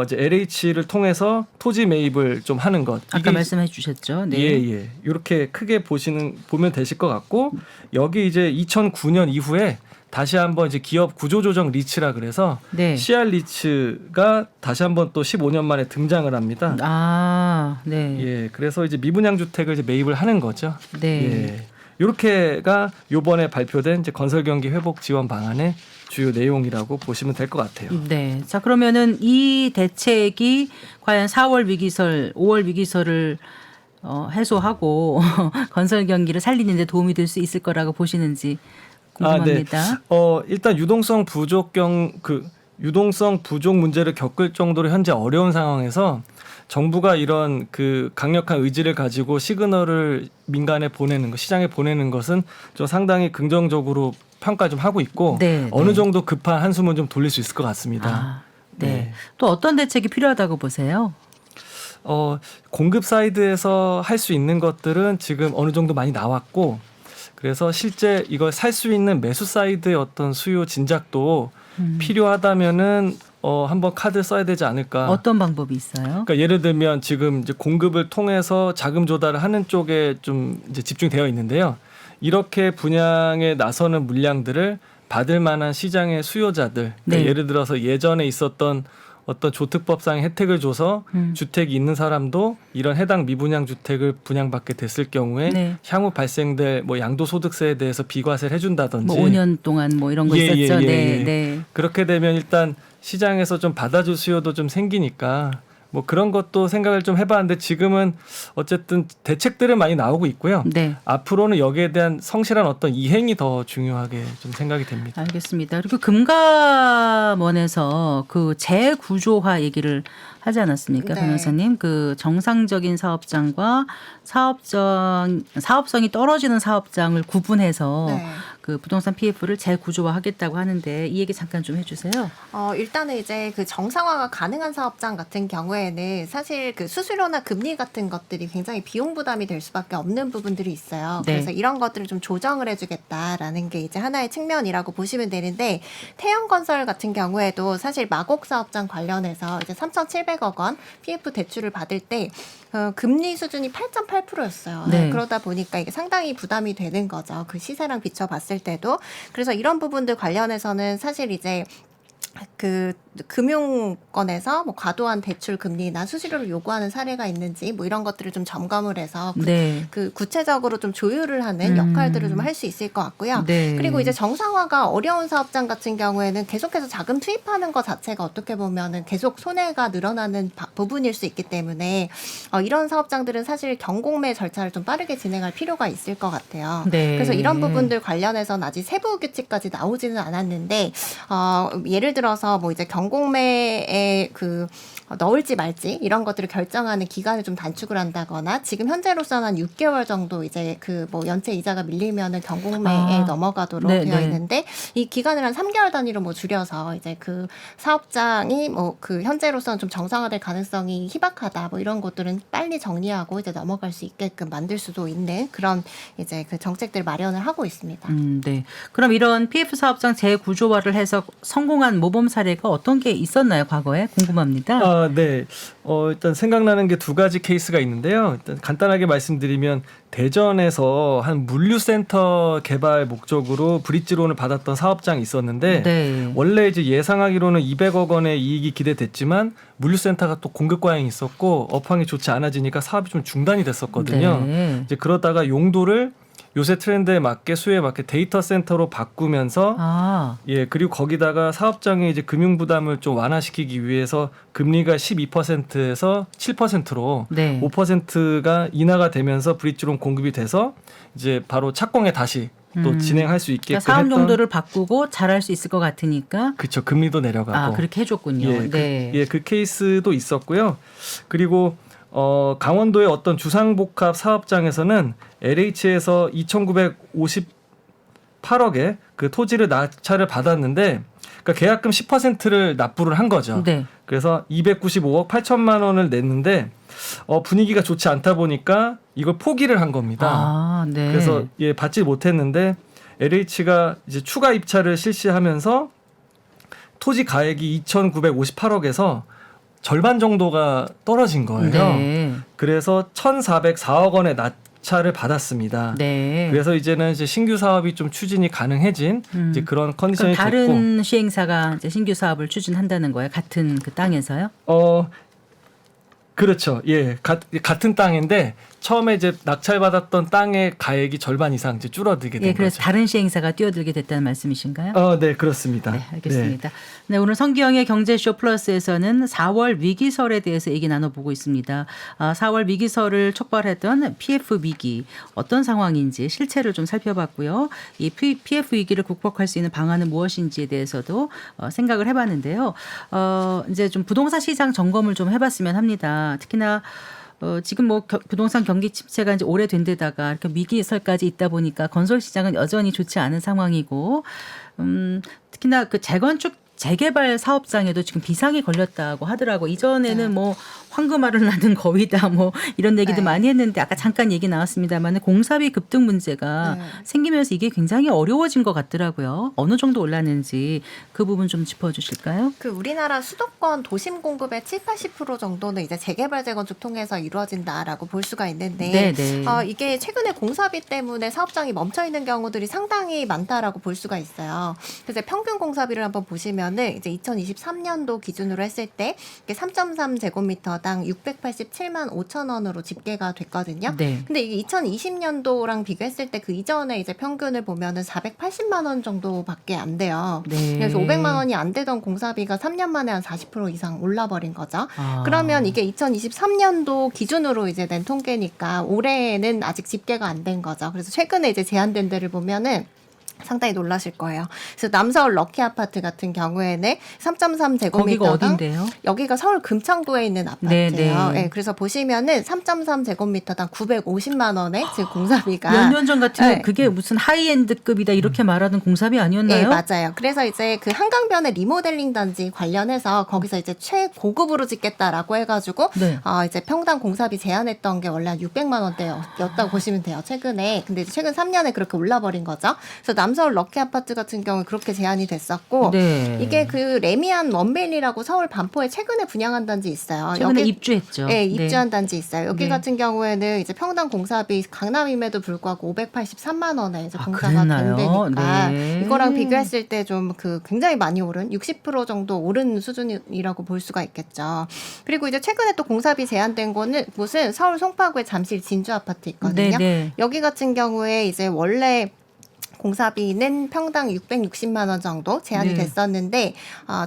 이제 LH를 통해서 토지 매입을 좀 하는 것. 아까 말씀해 주셨죠. 네. 예. 이렇게 크게 보면 되실 것 같고 여기 이제 2009년 이후에 다시 한번 이제 기업 구조조정 리츠라 그래서 네. CR 리츠가 다시 한번 또 15년 만에 등장을 합니다. 아, 네. 예, 그래서 이제 미분양 주택을 이제 매입을 하는 거죠. 네. 예, 이렇게가 요번에 발표된 이제 건설 경기 회복 지원 방안의 주요 내용이라고 보시면 될 것 같아요. 네. 자, 그러면은 이 대책이 과연 4월 위기설, 5월 위기설을 해소하고 건설 경기를 살리는 데 도움이 될 수 있을 거라고 보시는지 궁금합니다. 일단 유동성 부족 문제를 겪을 정도로 현재 어려운 상황에서 정부가 이런 그 강력한 의지를 가지고 시그널을 민간에 보내는 것, 시장에 보내는 것은 좀 상당히 긍정적으로 평가 좀 하고 있고 네, 어느 네. 정도 급한 한숨은 좀 돌릴 수 있을 것 같습니다. 아, 네. 네. 또 어떤 대책이 필요하다고 보세요? 공급 사이드에서 할 수 있는 것들은 지금 어느 정도 많이 나왔고 그래서 실제 이걸 살 수 있는 매수 사이드의 어떤 수요 진작도 필요하다면은 한번 카드 써야 되지 않을까. 어떤 방법이 있어요? 그러니까 예를 들면 지금 이제 공급을 통해서 자금 조달을 하는 쪽에 좀 이제 집중되어 있는데요. 이렇게 분양에 나서는 물량들을 받을 만한 시장의 수요자들, 그러니까 네. 예를 들어서 예전에 있었던 어떤 조특법상의 혜택을 줘서 주택이 있는 사람도 이런 해당 미분양 주택을 분양받게 됐을 경우에 네. 향후 발생될 뭐 양도소득세에 대해서 비과세를 해준다든지 뭐 5년 동안 뭐 이런 거 있었죠. 네, 네. 그렇게 되면 일단 시장에서 좀 받아줄 수요도 좀 생기니까 뭐 그런 것도 생각을 좀 해봤는데 지금은 어쨌든 대책들은 많이 나오고 있고요. 네. 앞으로는 여기에 대한 성실한 어떤 이행이 더 중요하게 좀 생각이 됩니다. 알겠습니다. 그리고 금감원에서 그 재구조화 얘기를 하지 않았습니까, 네. 변호사님? 그 정상적인 사업장과 사업성이 떨어지는 사업장을 구분해서 네. 그 부동산 PF를 재구조화하겠다고 하는데 이 얘기 잠깐 좀 해주세요. 일단은 이제 그 정상화가 가능한 사업장 같은 경우에는 사실 그 수수료나 금리 같은 것들이 굉장히 비용 부담이 될 수밖에 없는 부분들이 있어요. 네. 그래서 이런 것들을 좀 조정을 해주겠다라는 게 이제 하나의 측면이라고 보시면 되는데 태영건설 같은 경우에도 사실 마곡 사업장 관련해서 이제 3,700억 원 PF 대출을 받을 때 금리 수준이 8.8%였어요. 네. 그러다 보니까 이게 상당히 부담이 되는 거죠. 그 시세랑 비춰봤을 때도. 그래서 이런 부분들 관련해서는 사실 이제 그 금융권에서 뭐 과도한 대출 금리나 수수료를 요구하는 사례가 있는지 뭐 이런 것들을 좀 점검을 해서 네. 그 구체적으로 좀 조율을 하는 역할들을 좀 할 수 있을 것 같고요. 네. 그리고 이제 정상화가 어려운 사업장 같은 경우에는 계속해서 자금 투입하는 것 자체가 어떻게 보면은 계속 손해가 늘어나는 부분일 수 있기 때문에 이런 사업장들은 사실 경공매 절차를 좀 빠르게 진행할 필요가 있을 것 같아요. 네. 그래서 이런 부분들 관련해서는 아직 세부 규칙까지 나오지는 않았는데 예를 들어서 뭐 이제 경공매에 그 넣을지 말지 이런 것들을 결정하는 기간을 좀 단축을 한다거나 지금 현재로서는 한 6개월 정도 이제 그 뭐 연체 이자가 밀리면은 경공매에 넘어가도록 네, 되어 네. 있는데 이 기간을 한 3개월 단위로 뭐 줄여서 이제 그 사업장이 뭐 그 현재로서는 좀 정상화될 가능성이 희박하다 뭐 이런 것들은 빨리 정리하고 이제 넘어갈 수 있게끔 만들 수도 있는 그런 이제 그 정책들 마련을 하고 있습니다. 네. 그럼 이런 PF 사업장 재구조화를 해서 성공한 모범 사례가 어떤 게 있었나요, 과거에? 궁금합니다. 네. 일단 생각나는 게 두 가지 케이스가 있는데요. 일단 간단하게 말씀드리면 대전에서 한 물류센터 개발 목적으로 브릿지론을 받았던 사업장이 있었는데 네. 원래 이제 예상하기로는 200억 원의 이익이 기대됐지만 물류센터가 또 공급 과잉이 있었고 업황이 좋지 않아지니까 사업이 좀 중단이 됐었거든요. 네. 이제 그러다가 용도를 요새 트렌드에 맞게 수요에 맞게 데이터 센터로 바꾸면서 그리고 거기다가 사업장의 이제 금융 부담을 좀 완화시키기 위해서 금리가 12%에서 7%로 네. 5%가 인하가 되면서 브릿지론 공급이 돼서 이제 바로 착공에 다시 또 진행할 수 있게끔 그러니까 사업 했던 용도를 바꾸고 잘할 수 있을 것 같으니까 그렇죠. 금리도 내려가고 그렇게 해줬군요. 네. 그 케이스도 있었고요. 그리고 강원도의 어떤 주상복합 사업장에서는 LH에서 2,958억의 그 토지를 낙찰을 받았는데 그러니까 계약금 10%를 납부를 한 거죠. 네. 그래서 295억 8천만 원을 냈는데 분위기가 좋지 않다 보니까 이걸 포기를 한 겁니다. 네. 그래서 받지 못했는데 LH가 이제 추가 입찰을 실시하면서 토지 가액이 2,958억에서 절반 정도가 떨어진 거예요. 네. 그래서 1,404억 원의 낙찰을 받았습니다. 네. 그래서 이제는 이제 신규 사업이 좀 추진이 가능해진 이제 그런 컨디션이 그럼 됐고, 다른 시행사가 이제 신규 사업을 추진한다는 거예요? 같은 그 땅에서요? 그렇죠. 예, 같은 땅인데 처음에 이제 낙찰받았던 땅의 가액이 절반 이상 이제 줄어들게 된 예, 그래서 거죠. 다른 시행사가 뛰어들게 됐다는 말씀이신가요? 네, 그렇습니다. 네, 알겠습니다. 네, 오늘 성기영의 경제쇼 플러스에서는 4월 위기설에 대해서 얘기 나눠보고 있습니다. 4월 위기설을 촉발했던 PF 위기 어떤 상황인지 실체를 좀 살펴봤고요. 이 PF 위기를 극복할 수 있는 방안은 무엇인지에 대해서도 생각을 해봤는데요. 이제 좀 부동산 시장 점검을 좀 해봤으면 합니다. 특히나 지금 뭐 부동산 경기 침체가 이제 오래된 데다가 이렇게 위기설까지 있다 보니까 건설 시장은 여전히 좋지 않은 상황이고, 특히나 그 재건축 재개발 사업장에도 지금 비상이 걸렸다고 하더라고. 이전에는 뭐 황금알을 낳는 거위다 뭐 이런 얘기도 네. 많이 했는데 아까 잠깐 얘기 나왔습니다만 공사비 급등 문제가 생기면서 이게 굉장히 어려워진 것 같더라고요. 어느 정도 올랐는지 그 부분 좀 짚어주실까요? 그 우리나라 수도권 도심 공급의 70-80% 정도는 이제 재개발 재건축 통해서 이루어진다라고 볼 수가 있는데 네. 이게 최근에 공사비 때문에 사업장이 멈춰 있는 경우들이 상당히 많다라고 볼 수가 있어요. 그래서 평균 공사비를 한번 보시면은 이제 2023년도 기준으로 했을 때 3.3제곱미터당 687만 5천 원으로 집계가 됐거든요. 네. 근데 이게 2020년도랑 비교했을 때 그 이전에 이제 평균을 보면은 480만 원 정도밖에 안 돼요. 네. 그래서 500만 원이 안 되던 공사비가 3년 만에 한 40% 이상 올라버린 거죠. 그러면 이게 2023년도 기준으로 이제 낸 통계니까 올해는 아직 집계가 안 된 거죠. 그래서 최근에 이제 제한된 데를 보면은 상당히 놀라실 거예요. 그래서 남서울 럭키 아파트 같은 경우에는 3.3제곱미터당 거기가 어딘데요? 여기가 서울 금창구에 있는 아파트예요. 네. 네, 그래서 보시면은 3.3제곱미터당 950만 원에 지금 공사비가 몇 년 전 같으면 네. 그게 무슨 하이엔드급이다 이렇게 말하는 공사비 아니었나요? 네, 맞아요. 그래서 이제 그 한강변의 리모델링 단지 관련해서 거기서 이제 최고급으로 짓겠다라고 해가지고 네. 이제 평당 공사비 제한했던 게 원래 한 600만 원대였다고 보시면 돼요. 최근에. 근데 이제 최근 3년에 그렇게 올라버린 거죠. 그래서 남서울 럭키 아파트 같은 경우 그렇게 제한이 됐었고 네. 이게 그 레미안 원베일이라고 서울 반포에 최근에 분양한 단지 있어요. 최근에 여기 입주했죠. 네, 입주한 단지 있어요. 여기 네. 같은 경우에는 이제 평당 공사비 강남임에도 불구하고 583만 원에 이제 아, 공사가 그랬나요? 된다니까 네. 이거랑 비교했을 때 좀 그 굉장히 많이 오른 60% 정도 오른 수준이라고 볼 수가 있겠죠. 그리고 이제 최근에 또 공사비 제한된 곳은 서울 송파구의 잠실 진주 아파트 있거든요. 네. 여기 같은 경우에 이제 원래 공사비는 평당 660만 원 정도 제한이 네. 됐었는데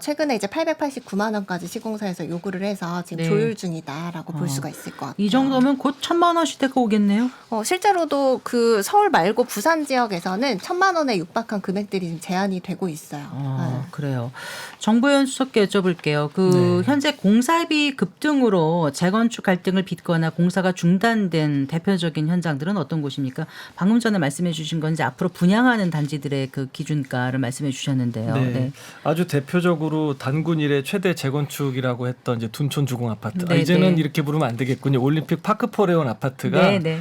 최근에 이제 889만 원까지 시공사에서 요구를 해서 지금 네. 조율 중이다라고 볼 수가 있을 것 같아요. 이 정도면 곧 1,000만 원 시대가 오겠네요. 실제로도 그 서울 말고 부산 지역에서는 1,000만 원에 육박한 금액들이 지금 제한이 되고 있어요. 그래요. 정보현 수석께 여쭤볼게요. 네. 현재 공사비 급등으로 재건축 갈등을 빚거나 공사가 중단된 대표적인 현장들은 어떤 곳입니까? 방금 전에 말씀해 주신 건 이제 앞으로 분양하는 단지들의 그 기준가를 말씀해 주셨는데요. 네. 아주 대표적으로 단군 이래 최대 재건축이라고 했던 이제 둔촌 주공 아파트. 네, 이제는 네. 이렇게 부르면 안 되겠군요. 올림픽 파크포레온 아파트가 네.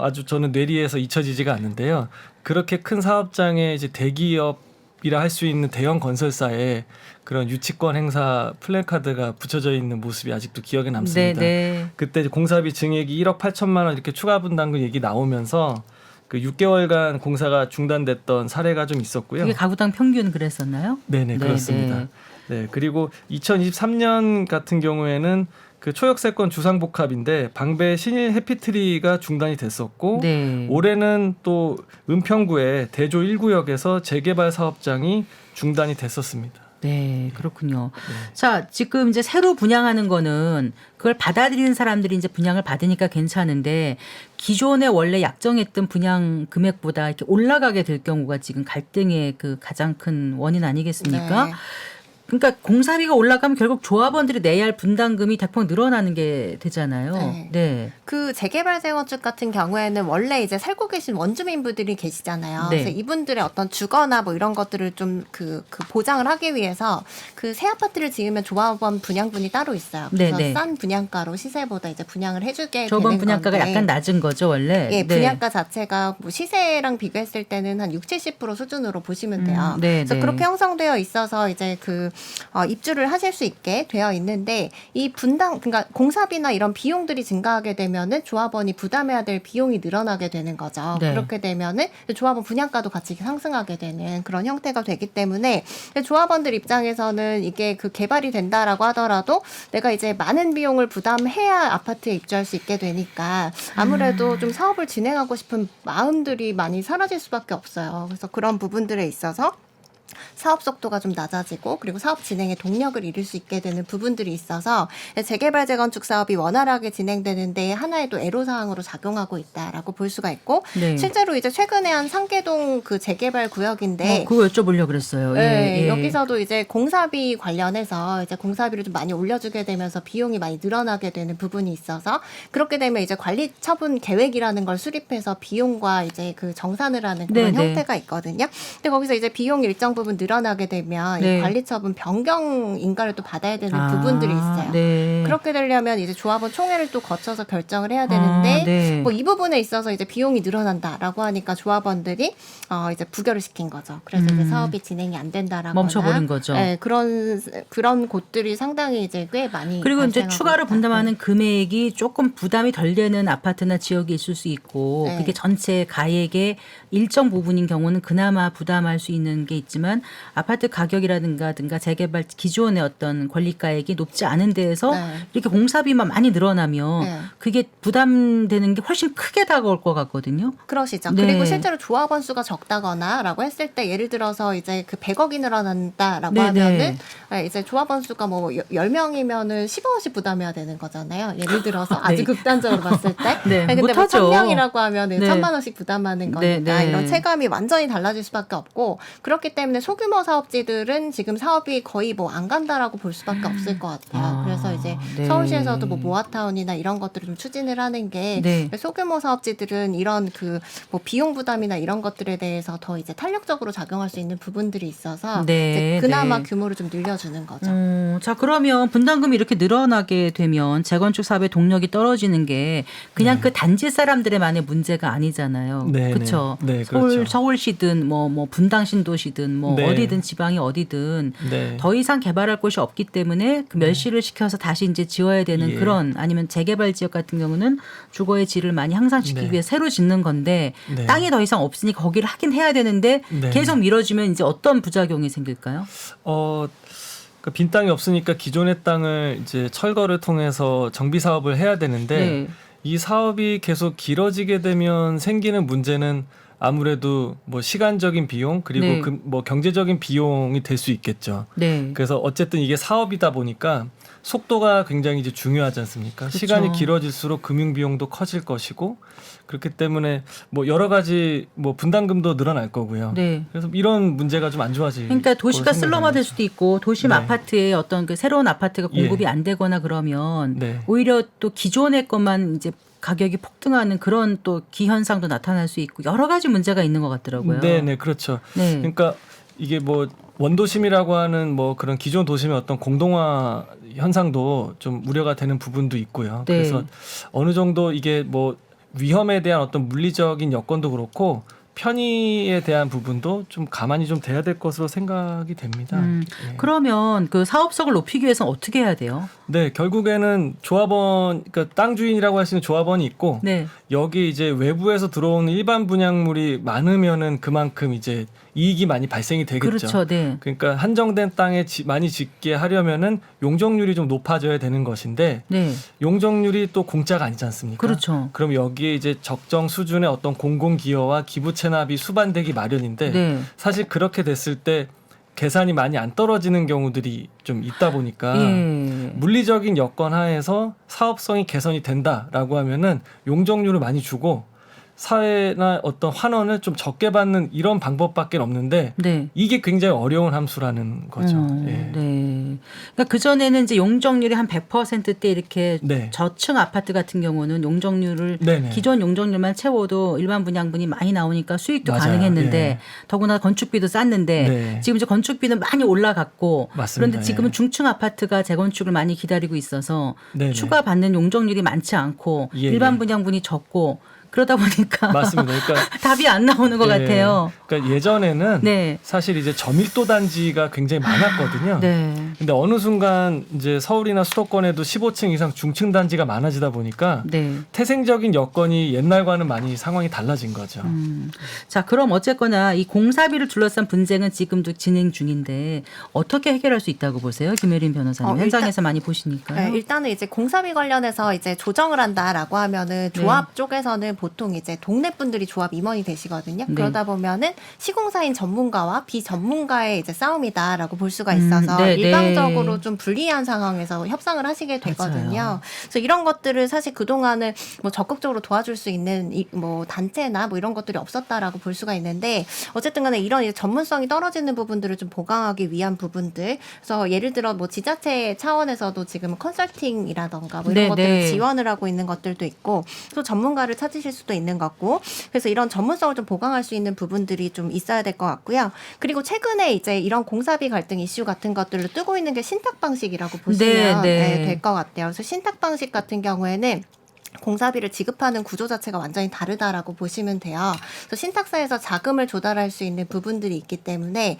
아주 저는 뇌리에서 잊혀지지가 않는데요. 그렇게 큰 사업장에 이제 대기업이라 할 수 있는 대형 건설사에 그런 유치권 행사 플래카드가 붙여져 있는 모습이 아직도 기억에 남습니다. 네. 그때 이제 공사비 증액이 1억 8천만 원 이렇게 추가 분담금 얘기 나오면서 그 6개월간 공사가 중단됐던 사례가 좀 있었고요. 이게 가구당 평균 그랬었나요? 네네, 그렇습니다. 네, 그리고 2023년 같은 경우에는 그 초역세권 주상복합인데 방배 신일 해피트리가 중단이 됐었고 네. 올해는 또 은평구의 대조 1구역에서 재개발 사업장이 중단이 됐었습니다. 네, 그렇군요. 자, 지금 이제 새로 분양하는 거는 그걸 받아들이는 사람들이 이제 분양을 받으니까 괜찮은데 기존에 원래 약정했던 분양 금액보다 이렇게 올라가게 될 경우가 지금 갈등의 그 가장 큰 원인 아니겠습니까? 네. 그러니까 공사비가 올라가면 결국 조합원들이 내야 할 분담금이 대폭 늘어나는 게 되잖아요. 네. 그 재개발 재건축 같은 경우에는 원래 이제 살고 계신 원주민분들이 계시잖아요. 네. 그래서 이분들의 어떤 주거나 뭐 이런 것들을 좀 그 보장을 하기 위해서 그 새 아파트를 지으면 조합원 분양분이 따로 있어요. 그래서 네. 싼 분양가로 시세보다 이제 분양을 해주게 저번 되는 분양가가 건데. 약간 낮은 거죠, 원래. 예, 네. 분양가 자체가 뭐 시세랑 비교했을 때는 한 60-70% 수준으로 보시면 돼요. 네, 그래서 네. 그렇게 형성되어 있어서 이제 그 입주를 하실 수 있게 되어 있는데 이 분당 그러니까 공사비나 이런 비용들이 증가하게 되면은 조합원이 부담해야 될 비용이 늘어나게 되는 거죠. 네. 그렇게 되면은 조합원 분양가도 같이 상승하게 되는 그런 형태가 되기 때문에 조합원들 입장에서는 이게 그 개발이 된다라고 하더라도 내가 이제 많은 비용을 부담해야 아파트에 입주할 수 있게 되니까 아무래도 좀 사업을 진행하고 싶은 마음들이 많이 사라질 수밖에 없어요. 그래서 그런 부분들에 있어서 사업 속도가 좀 낮아지고 그리고 사업 진행에 동력을 잃을 수 있게 되는 부분들이 있어서 재개발 재건축 사업이 원활하게 진행되는데 하나의 또 애로사항으로 작용하고 있다라고 볼 수가 있고 네. 실제로 이제 최근에 한 상계동 그 재개발 구역인데 그거 여쭤보려고 그랬어요. 네, 예. 여기서도 이제 공사비 관련해서 이제 공사비를 좀 많이 올려주게 되면서 비용이 많이 늘어나게 되는 부분이 있어서 그렇게 되면 이제 관리 처분 계획이라는 걸 수립해서 비용과 이제 그 정산을 하는 그런 네네. 형태가 있거든요. 근데 거기서 이제 비용이 일정 부분 늘어나게 되면 네. 이 관리 처분 변경 인가를 또 받아야 되는 부분들이 있어요. 네. 그렇게 되려면 이제 조합원 총회를 또 거쳐서 결정을 해야 되는데 네. 뭐 이 부분에 있어서 이제 비용이 늘어난다라고 하니까 조합원들이 이제 부결을 시킨 거죠. 그래서 이제 사업이 진행이 안 된다라고 멈춰버린 거죠. 네, 그런 곳들이 상당히 이제 꽤 많이 그리고 이제 발생하고 추가로 있다. 분담하는 금액이 조금 부담이 덜 되는 아파트나 지역이 있을 수 있고 네. 그게 전체 가액의 일정 부분인 경우는 그나마 부담할 수 있는 게 있지만 아파트 가격이라든가 재개발 기존의 어떤 권리가액이 높지 않은 데에서 네. 이렇게 공사비만 많이 늘어나면 네. 그게 부담되는 게 훨씬 크게 다가올 것 같거든요. 그러시죠. 네. 그리고 실제로 조합원 수가 적다거나라고 했을 때 예를 들어서 이제 그 100억이 늘어난다라고 네, 하면은 네. 이제 조합원 수가 뭐 10명이면은 15원씩 부담해야 되는 거잖아요. 예를 들어서 아주 네. 극단적으로 봤을 때. 네, 근데 뭐 못하죠. 1000명이라고 하면은 네. 1000만 원씩 부담하는 거니까 네, 네. 이런 체감이 완전히 달라질 수밖에 없고 그렇기 때문에 소규모 사업지들은 지금 사업이 거의 뭐 안 간다라고 볼 수밖에 없을 것 같아요. 아, 그래서 이제 네. 서울시에서도 뭐 모아타운이나 이런 것들을 좀 추진을 하는 게 네. 소규모 사업지들은 이런 그 뭐 비용 부담이나 이런 것들에 대해서 더 이제 탄력적으로 작용할 수 있는 부분들이 있어서 네, 이제 그나마 네. 규모를 좀 늘려주는 거죠. 자 그러면 분담금이 이렇게 늘어나게 되면 재건축 사업의 동력이 떨어지는 게 그냥 그 단지 사람들의만의 문제가 아니잖아요. 네, 그렇죠. 네, 그렇죠. 서울시든 뭐 분당 신도시든 뭐 네. 어디든 지방이 어디든 네. 더 이상 개발할 곳이 없기 때문에 그 멸시를 시켜서 다시 이제 지어야 되는 예. 그런 아니면 재개발 지역 같은 경우는 주거의 질을 많이 향상시키기 네. 위해 새로 짓는 건데 네. 땅이 더 이상 없으니까 거기를 하긴 해야 되는데 네. 계속 미뤄지면 이제 어떤 부작용이 생길까요? 그러니까 빈 땅이 없으니까 기존의 땅을 이제 철거를 통해서 정비 사업을 해야 되는데 네. 이 사업이 계속 길어지게 되면 생기는 문제는 아무래도 뭐 시간적인 비용 그리고 네. 뭐 경제적인 비용이 될 수 있겠죠. 네. 그래서 어쨌든 이게 사업이다 보니까 속도가 굉장히 이제 중요하지 않습니까? 그렇죠. 시간이 길어질수록 금융 비용도 커질 것이고 그렇기 때문에 뭐 여러 가지 뭐 분담금도 늘어날 거고요. 네. 그래서 이런 문제가 좀 안 좋아질. 그러니까 도시가 거로 슬럼화될 생각합니다. 수도 있고 도심 네. 아파트에 어떤 그 새로운 아파트가 공급이 예. 안 되거나 그러면 네. 오히려 또 기존의 것만 이제 가격이 폭등하는 그런 또 기현상도 나타날 수 있고 여러 가지 문제가 있는 것 같더라고요. 네, 그렇죠. 네. 그러니까 이게 뭐 원도심이라고 하는 뭐 그런 기존 도심의 어떤 공동화 현상도 좀 우려가 되는 부분도 있고요. 네. 그래서 어느 정도 이게 뭐 위험에 대한 어떤 물리적인 여건도 그렇고 편의에 대한 부분도 좀 가만히 좀 돼야 될 것으로 생각이 됩니다. 예. 그러면 그 사업성을 높이기 위해서는 어떻게 해야 돼요? 네, 결국에는 조합원, 그러니까 땅 주인이라고 할 수 있는 조합원이 있고 네. 여기 이제 외부에서 들어오는 일반 분양물이 많으면은 그만큼 이제 이익이 많이 발생이 되겠죠. 그렇죠. 네. 그러니까 한정된 땅에 많이 짓게 하려면은 용적률이 좀 높아져야 되는 것인데 네. 용적률이 또 공짜가 아니지 않습니까? 그렇죠. 그럼 여기에 이제 적정 수준의 어떤 공공 기여와 기부 체납이 수반되기 마련인데 네. 사실 그렇게 됐을 때 계산이 많이 안 떨어지는 경우들이 좀 있다 보니까 예. 물리적인 여건 하에서 사업성이 개선이 된다라고 하면은 용적률을 많이 주고 사회나 어떤 환원을 좀 적게 받는 이런 방법밖에 없는데 네. 이게 굉장히 어려운 함수라는 거죠. 예. 네. 그러니까 그 전에는 이제 용적률이 한 100%대 이렇게 네. 저층 아파트 같은 경우는 용적률을 네네. 기존 용적률만 채워도 일반 분양분이 많이 나오니까 수익도 맞아요. 가능했는데 예. 더구나 건축비도 쌌는데 네. 지금 이제 건축비는 많이 올라갔고 맞습니다. 그런데 지금은 예. 중층 아파트가 재건축을 많이 기다리고 있어서 네네. 추가 받는 용적률이 많지 않고 예, 일반 예. 분양분이 적고 그러다 보니까 맞습니다. 그러니까 답이 안 나오는 것 같아요. 그러니까 예전에는 네. 사실 이제 저밀도 단지가 굉장히 많았거든요. 네. 근데 어느 순간 이제 서울이나 수도권에도 15층 이상 중층 단지가 많아지다 보니까 네. 태생적인 여건이 옛날과는 많이 상황이 달라진 거죠. 자, 그럼 어쨌거나 이 공사비를 둘러싼 분쟁은 지금도 진행 중인데 어떻게 해결할 수 있다고 보세요, 김혜린 변호사님? 현장에서 많이 보시니까요. 네, 일단은 이제 공사비 관련해서 이제 조정을 한다라고 하면은 조합 쪽에서는 보통 이제 동네 분들이 조합 임원이 되시거든요. 네. 그러다 보면은 시공사인 전문가와 비전문가의 이제 싸움이다라고 볼 수가 있어서 네, 일방적으로 네. 좀 불리한 상황에서 협상을 하시게 되거든요. 맞아요. 그래서 이런 것들을 사실 그동안은 뭐 적극적으로 도와줄 수 있는 뭐 단체나 뭐 이런 것들이 없었다라고 볼 수가 있는데 어쨌든 간에 이런 이제 전문성이 떨어지는 부분들을 좀 보강하기 위한 부분들. 그래서 예를 들어 뭐 지자체 차원에서도 지금 컨설팅이라던가 뭐 이런 네, 것들을 네. 지원을 하고 있는 것들도 있고 또 전문가를 찾으실 수도 있는 거고 그래서 이런 전문성을 좀 보강할 수 있는 부분들이 좀 있어야 될 것 같고요. 그리고 최근에 이제 이런 공사비 갈등 이슈 같은 것들로 뜨고 있는 게 신탁 방식이라고 보시면 네. 될 것 같아요. 그래서 신탁 방식 같은 경우에는 공사비를 지급하는 구조 자체가 완전히 다르다라고 보시면 돼요. 그래서 신탁사에서 자금을 조달할 수 있는 부분들이 있기 때문에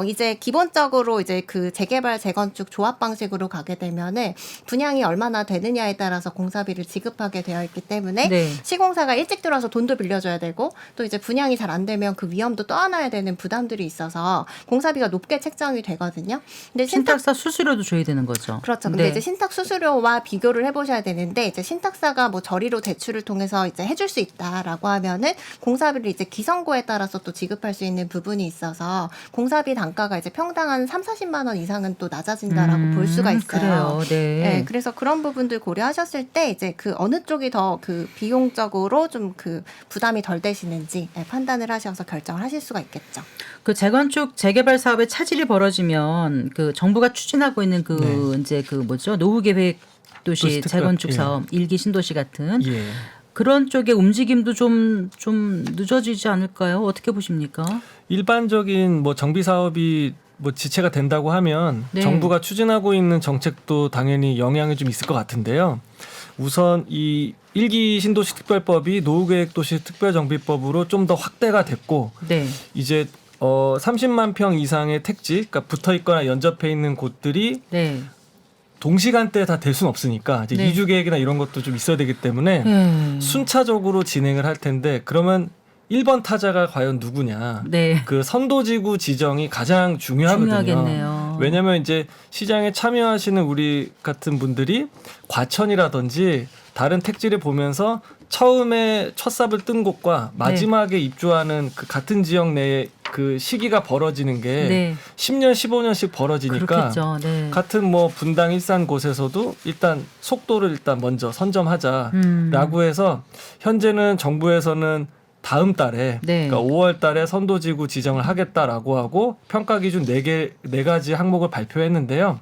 이제 기본적으로 이제 그 재개발 재건축 조합 방식으로 가게 되면은 분양이 얼마나 되느냐에 따라서 공사비를 지급하게 되어 있기 때문에 네. 시공사가 일찍 들어와서 돈도 빌려줘야 되고 또 이제 분양이 잘 안 되면 그 위험도 떠안아야 되는 부담들이 있어서 공사비가 높게 책정이 되거든요. 근데 신탁사 수수료도 줘야 되는 거죠. 그렇죠. 근데 네. 이제 신탁 수수료와 비교를 해보셔야 되는데 이제 신탁사가 뭐 저리로 대출을 통해서 이제 해줄 수 있다라고 하면은 공사비를 이제 기성고에 따라서 또 지급할 수 있는 부분이 있어서 공사비 단가가 이제 평당 한 3,40만 원 이상은 또 낮아진다라고 볼 수가 있어요. 그래요. 네. 네, 그래서 그런 부분들 고려하셨을 때 이제 그 어느 쪽이 더 그 비용적으로 좀 그 부담이 덜 되시는지 판단을 하셔서 결정을 하실 수가 있겠죠. 그 재건축 재개발 사업에 차질이 벌어지면 그 정부가 추진하고 있는 그 네. 이제 그 뭐죠 노후 계획 도시 도시 특별, 재건축 예. 사업 일기 신도시 같은 예. 그런 쪽의 움직임도 좀 늦어지지 않을까요? 어떻게 보십니까? 일반적인 뭐 정비 사업이 뭐 지체가 된다고 하면 네. 정부가 추진하고 있는 정책도 당연히 영향이 좀 있을 것 같은데요. 우선 이 1기 신도시 특별법이 노후계획도시 특별정비법으로 좀 더 확대가 됐고 네. 이제 30만 평 이상의 택지, 그러니까 붙어 있거나 연접해 있는 곳들이 네. 동시간대에 다 될 수는 없으니까 이제 네. 이주 계획이나 이런 것도 좀 있어야 되기 때문에 순차적으로 진행을 할 텐데 그러면 1번 타자가 과연 누구냐? 네. 그 선도지구 지정이 가장 중요하거든요. 중요하겠네요. 왜냐하면 이제 시장에 참여하시는 우리 같은 분들이 과천이라든지 다른 택지를 보면서 처음에 첫 삽을 뜬 곳과 마지막에 입주하는 그 같은 지역 내에 그 시기가 벌어지는 게 네. 10년, 15년씩 벌어지니까 그렇겠죠. 네. 같은 뭐 분당 일산 곳에서도 일단 속도를 일단 먼저 선점하자라고 해서 현재는 정부에서는 다음 달에 네. 그러니까 5월 달에 선도지구 지정을 하겠다라고 하고 평가 기준 4가지 항목을 발표했는데요.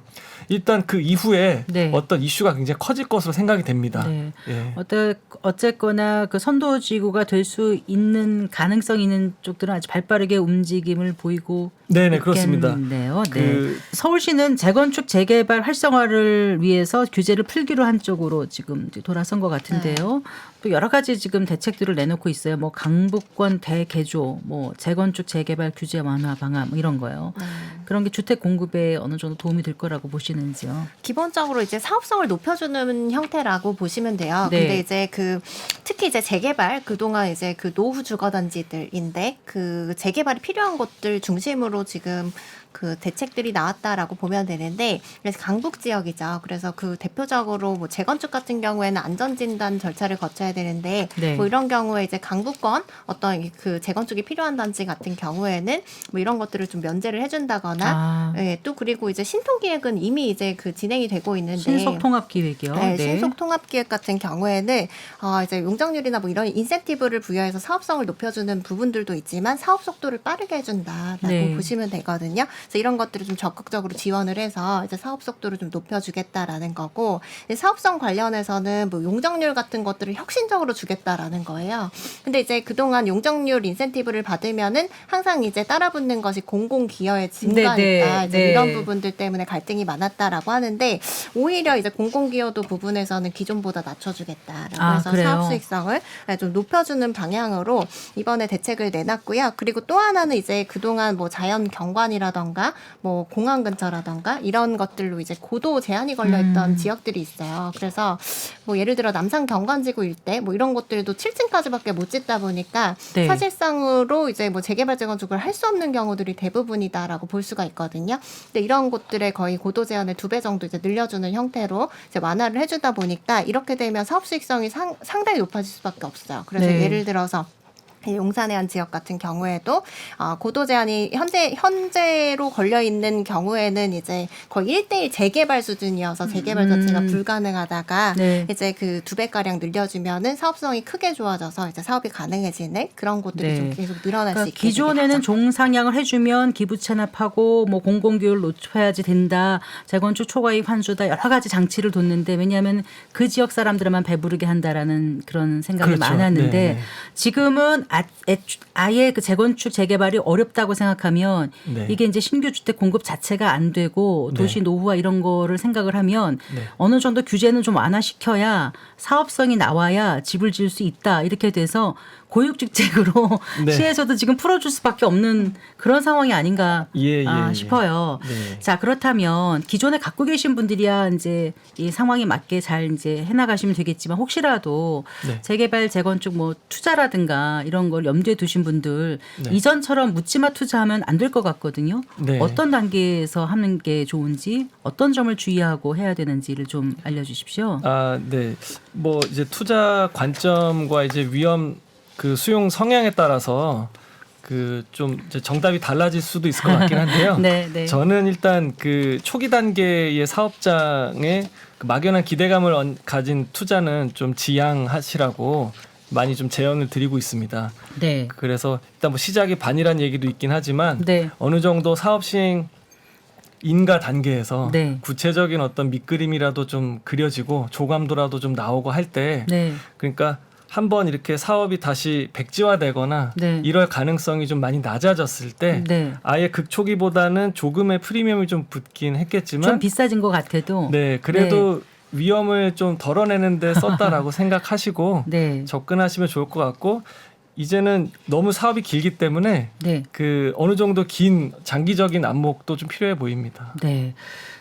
일단 그 이후에 네. 어떤 이슈가 굉장히 커질 것으로 생각이 됩니다. 네. 예. 어쨌거나 그 선도지구가 될 수 있는 가능성 있는 쪽들은 아주 발빠르게 움직임을 보이고 네네 그렇습니다. 있겠네요. 네. 그 서울시는 재건축 재개발 활성화를 위해서 규제를 풀기로 한 쪽으로 지금 이제 돌아선 것 같은데요. 또 여러 가지 지금 대책들을 내놓고 있어요. 뭐 강북권 대개조, 뭐 재건축 재개발 규제 완화 방안 뭐 이런 거요. 그런 게 주택 공급에 어느 정도 도움이 될 거라고 보시는지요? 기본적으로 이제 사업성을 높여주는 형태라고 보시면 돼요. 네. 근데 이제 그 특히 이제 재개발 그동안 이제 그 노후 주거단지들인데 그 재개발이 필요한 곳들 중심으로 지금 그 대책들이 나왔다라고 보면 되는데 그래서 강북 지역이죠. 그래서 그 대표적으로 뭐 재건축 같은 경우에는 안전진단 절차를 거쳐야 되는데 네. 뭐 이런 경우에 이제 강북권 어떤 그 재건축이 필요한 단지 같은 경우에는 뭐 이런 것들을 좀 면제를 해준다거나 예, 또 그리고 이제 신통기획은 이미 이제 그 진행이 되고 있는데 신속통합기획이요. 네, 신속통합기획 같은 경우에는 이제 용적률이나 뭐 이런 인센티브를 부여해서 사업성을 높여주는 부분들도 있지만 사업 속도를 빠르게 해준다라고 네. 보시면 되거든요. 그래서 이런 것들을 좀 적극적으로 지원을 해서 이제 사업 속도를 좀 높여주겠다라는 거고, 사업성 관련해서는 뭐 용적률 같은 것들을 혁신적으로 주겠다라는 거예요. 근데 이제 그동안 용적률 인센티브를 받으면은 항상 이제 따라붙는 것이 공공기여의 증가니까 네, 이제 네. 이런 부분들 때문에 갈등이 많았다라고 하는데, 오히려 이제 공공기여도 부분에서는 기존보다 낮춰주겠다라고 아, 해서 그래요? 사업 수익성을 좀 높여주는 방향으로 이번에 대책을 내놨고요. 그리고 또 하나는 이제 그동안 뭐 자연 경관이라던가 뭐 공항 근처라던가 이런 것들로 이제 고도 제한이 걸려있던 지역들이 있어요. 그래서 뭐 예를 들어 남산 경관지구 일대 뭐 이런 것들도 7층까지밖에 못 짓다 보니까 네. 사실상으로 이제 뭐 재개발 재건축을 할 수 없는 경우들이 대부분이다라고 볼 수가 있거든요. 근데 이런 곳들의 거의 고도 제한을 2배 정도 이제 늘려주는 형태로 이제 완화를 해주다 보니까 이렇게 되면 사업 수익성이 상당히 높아질 수밖에 없어요. 그래서 네. 예를 들어서 이 용산의 한 지역 같은 경우에도 고도 제한이 현재로 걸려 있는 경우에는 이제 거의 1대1 재개발 수준이어서 재개발 자체가 불가능하다가 네. 이제 그 2배 가량 늘려주면은 사업성이 크게 좋아져서 이제 사업이 가능해지는 그런 곳들이 네. 좀 계속 늘어날 수 그러니까 있게 기존에는 되겠죠. 종상향을 해주면 기부 체납하고 뭐 공공기율 높여야지 된다, 재건축 초과이익 환수다, 여러 가지 장치를 뒀는데, 왜냐하면 그 지역 사람들만 배부르게 한다라는 그런 생각이 그렇죠. 많았는데 네. 지금은 아예 그 재건축 재개발이 어렵다고 생각하면 네. 이게 이제 신규 주택 공급 자체가 안 되고 도시 네. 노후화 이런 거를 생각을 하면 네. 어느 정도 규제는 좀 완화시켜야 사업성이 나와야 집을 지을 수 있다, 이렇게 돼서 고육주택으로 네. 시에서도 지금 풀어줄 수밖에 없는 그런 상황이 아닌가 예. 싶어요. 네. 자, 그렇다면 기존에 갖고 계신 분들이야 이제 이 상황에 맞게 잘 이제 해나가시면 되겠지만, 혹시라도 네. 재개발 재건축 뭐 투자라든가 이런 걸 염두에 두신 분들 네. 이전처럼 묻지마 투자하면 안 될 것 같거든요. 네. 어떤 단계에서 하는 게 좋은지, 어떤 점을 주의하고 해야 되는지를 좀 알려주십시오. 네. 뭐 이제 투자 관점과 이제 위험 그 수용 성향에 따라서 그 좀 이제 정답이 달라질 수도 있을 것 같긴 한데요. 네, 네. 저는 일단 그 초기 단계의 사업장에 그 막연한 기대감을 가진 투자는 좀 지양하시라고 많이 좀 제언을 드리고 있습니다. 네. 그래서 일단 뭐 시작이 반이란 얘기도 있긴 하지만 네. 어느 정도 사업 시행 인가 단계에서 네. 구체적인 어떤 밑그림이라도 좀 그려지고 조감도라도 좀 나오고 할 때 네. 그러니까 한번 이렇게 사업이 다시 백지화되거나 네. 이럴 가능성이 좀 많이 낮아졌을 때 네. 아예 극초기보다는 조금의 프리미엄이 좀 붙긴 좀 했겠지만 비싸진 것 같아도. 네 그래도 위험을 좀 덜어내는 데 썼다라고 생각하시고 네. 접근하시면 좋을 것 같고, 이제는 너무 사업이 길기 때문에 네. 그 어느 정도 긴 장기적인 안목도 좀 필요해 보입니다. 네.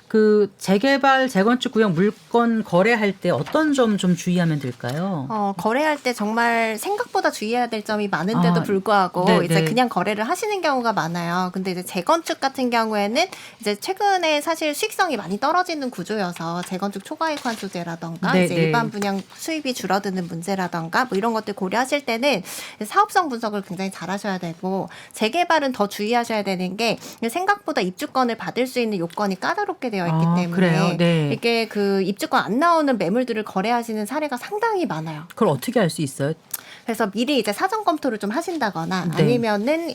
그 재개발 재건축 구역 물건 거래할 때 어떤 점 좀 주의하면 될까요? 거래할 때 정말 생각보다 주의해야 될 점이 많은데도 불구하고 네, 이제 네. 그냥 거래를 하시는 경우가 많아요. 근데 이제 재건축 같은 경우에는 이제 최근에 사실 수익성이 많이 떨어지는 구조여서 재건축 초과이익 환수제라던가 네, 이제 네. 일반 분양 수입이 줄어드는 문제라던가 뭐 이런 것들 고려하실 때는 사업성 분석을 굉장히 잘 하셔야 되고, 재개발은 더 주의하셔야 되는 게 생각보다 입주권을 받을 수 있는 요건이 까다롭게 되어 있기 때문에 그래요? 네. 이게 그 입주권 안 나오는 매물들을 거래하시는 사례가 상당히 많아요. 그걸 어떻게 알 수 있어요? 그래서 미리 이제 사전 검토를 좀 하신다거나 네. 아니면은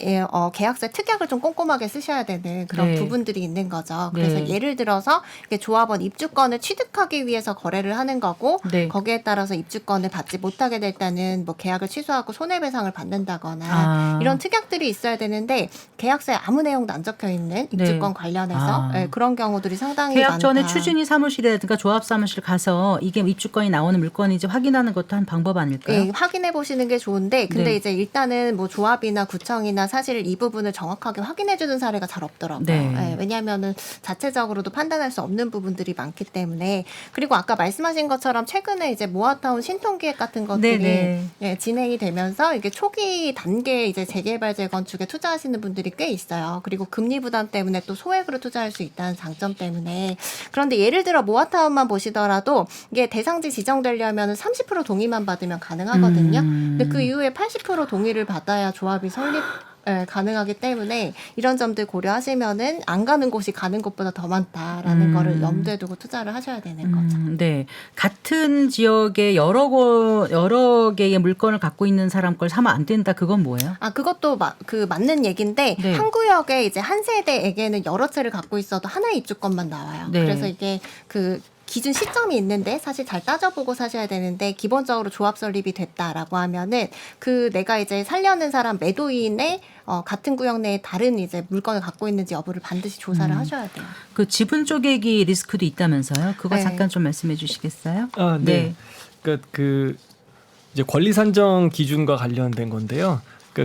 계약서에 특약을 좀 꼼꼼하게 쓰셔야 되는 그런 네. 부분들이 있는 거죠. 그래서 네. 예를 들어서 이게 조합원 입주권을 취득하기 위해서 거래를 하는 거고, 네. 거기에 따라서 입주권을 받지 못하게 될 때는 뭐 계약을 취소하고 손해배상을 받는다거나 이런 특약들이 있어야 되는데, 계약서에 아무 내용도 안 적혀 있는 입주권 관련해서 그런 경우들이 상당히 계약 많다. 전에 추진위 사무실이라든가 조합 사무실 가서 이게 입주권이 나오는 물건인지 확인하는 것도 한 방법 아닐까요? 네, 확인해 보시는 게 좋은데, 근데 네. 이제 일단은 뭐 조합이나 구청이나 사실 이 부분을 정확하게 확인해 주는 사례가 잘 없더라고요. 네. 네, 왜냐하면은 자체적으로도 판단할 수 없는 부분들이 많기 때문에. 그리고 아까 말씀하신 것처럼 최근에 이제 모아타운 신통기획 같은 것들이 네, 예, 진행이 되면서 이게 초기 단계 이제 재개발 재건축에 투자하시는 분들이 꽤 있어요. 그리고 금리 부담 때문에 또 소액으로 투자할 수 있다는 장점 때문에. 그런데 예를 들어 모아타운만 보시더라도 이게 대상지 지정되려면 30% 동의만 받으면 가능하거든요. 근데 그 이후에 80% 동의를 받아야 조합이 네, 가능하기 때문에 이런 점들 고려하시면은 안 가는 곳이 가는 곳보다 더 많다라는 거를 염두에 두고 투자를 하셔야 되는 거죠. 네. 같은 지역에 여러 개의 물건을 갖고 있는 사람 걸 사면 안 된다. 그건 뭐예요? 아, 그것도 맞는 얘기인데 네. 한 구역에 이제 한 세대에게는 여러 채를 갖고 있어도 하나의 입주권만 나와요. 네. 그래서 이게 그 기준 시점이 있는데 사실 잘 따져보고 사셔야 되는데 기본적으로 조합 설립이 됐다라고 하면은 그 내가 이제 살려는 사람 매도인의 같은 구역 내에 다른 이제 물건을 갖고 있는지 여부를 반드시 조사를 하셔야 돼요. 그 지분 쪼개기 리스크도 있다면서요? 그거 네. 잠깐 좀 말씀해 주시겠어요? 아, 네. 그러니까 그 이제 권리 산정 기준과 관련된 건데요.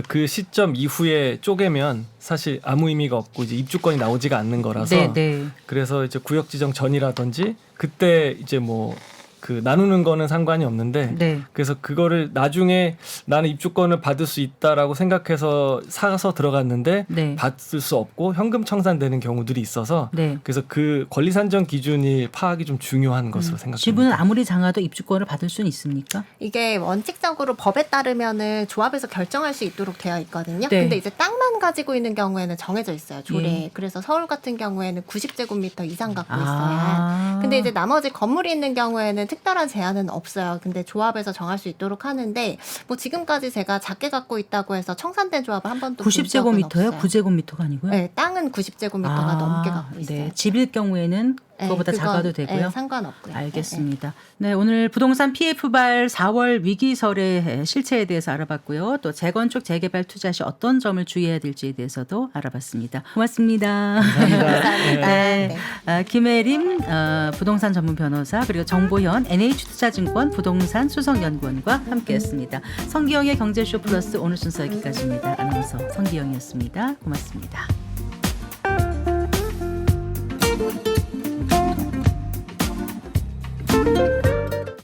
그 시점 이후에 쪼개면 사실 아무 의미가 없고 이제 입주권이 나오지가 않는 거라서 네, 네. 그래서 이제 구역 지정 전이라든지 그때 이제 뭐 그 나누는 거는 상관이 없는데 네. 그래서 그거를 나중에 나는 입주권을 받을 수 있다라고 생각해서 사서 들어갔는데 네. 받을 수 없고 현금 청산되는 경우들이 있어서 네. 그래서 그 권리 산정 기준이 파악이 좀 중요한 것으로 생각합니다. 지분은 아무리 장아도 입주권을 받을 수는 있습니까? 이게 원칙적으로 법에 따르면은 조합에서 결정할 수 있도록 되어 있거든요. 네. 근데 이제 땅만 가지고 있는 경우에는 정해져 있어요. 조례. 예. 그래서 서울 같은 경우에는 90제곱미터 이상 갖고 있어야. 아. 근데 이제 나머지 건물이 있는 경우에는 특별한 제한은 없어요. 근데 조합에서 정할 수 있도록 하는데 뭐 지금까지 제가 작게 갖고 있다고 해서 청산된 조합을 한 번도 본 적은 90제곱미터요? 없어요. 9제곱미터가 아니고요? 네, 땅은 90제곱미터가 넘게 갖고 있어요. 네. 집일 경우에는 네, 그거보다 그건, 작아도 되고요. 네, 상관없고요. 알겠습니다. 네, 오늘 부동산 PF발 4월 위기설의 실체에 대해서 알아봤고요. 또 재건축 재개발 투자 시 어떤 점을 주의해야 될지에 대해서도 알아봤습니다. 고맙습니다. 감사합니다. 네. 네. 김혜림 부동산 전문 변호사 그리고 정보현 NH투자증권 부동산 수석연구원과 함께했습니다. 성기영의 경제쇼 플러스 오늘 순서 여기까지입니다. 아나운서 성기영이었습니다. 고맙습니다.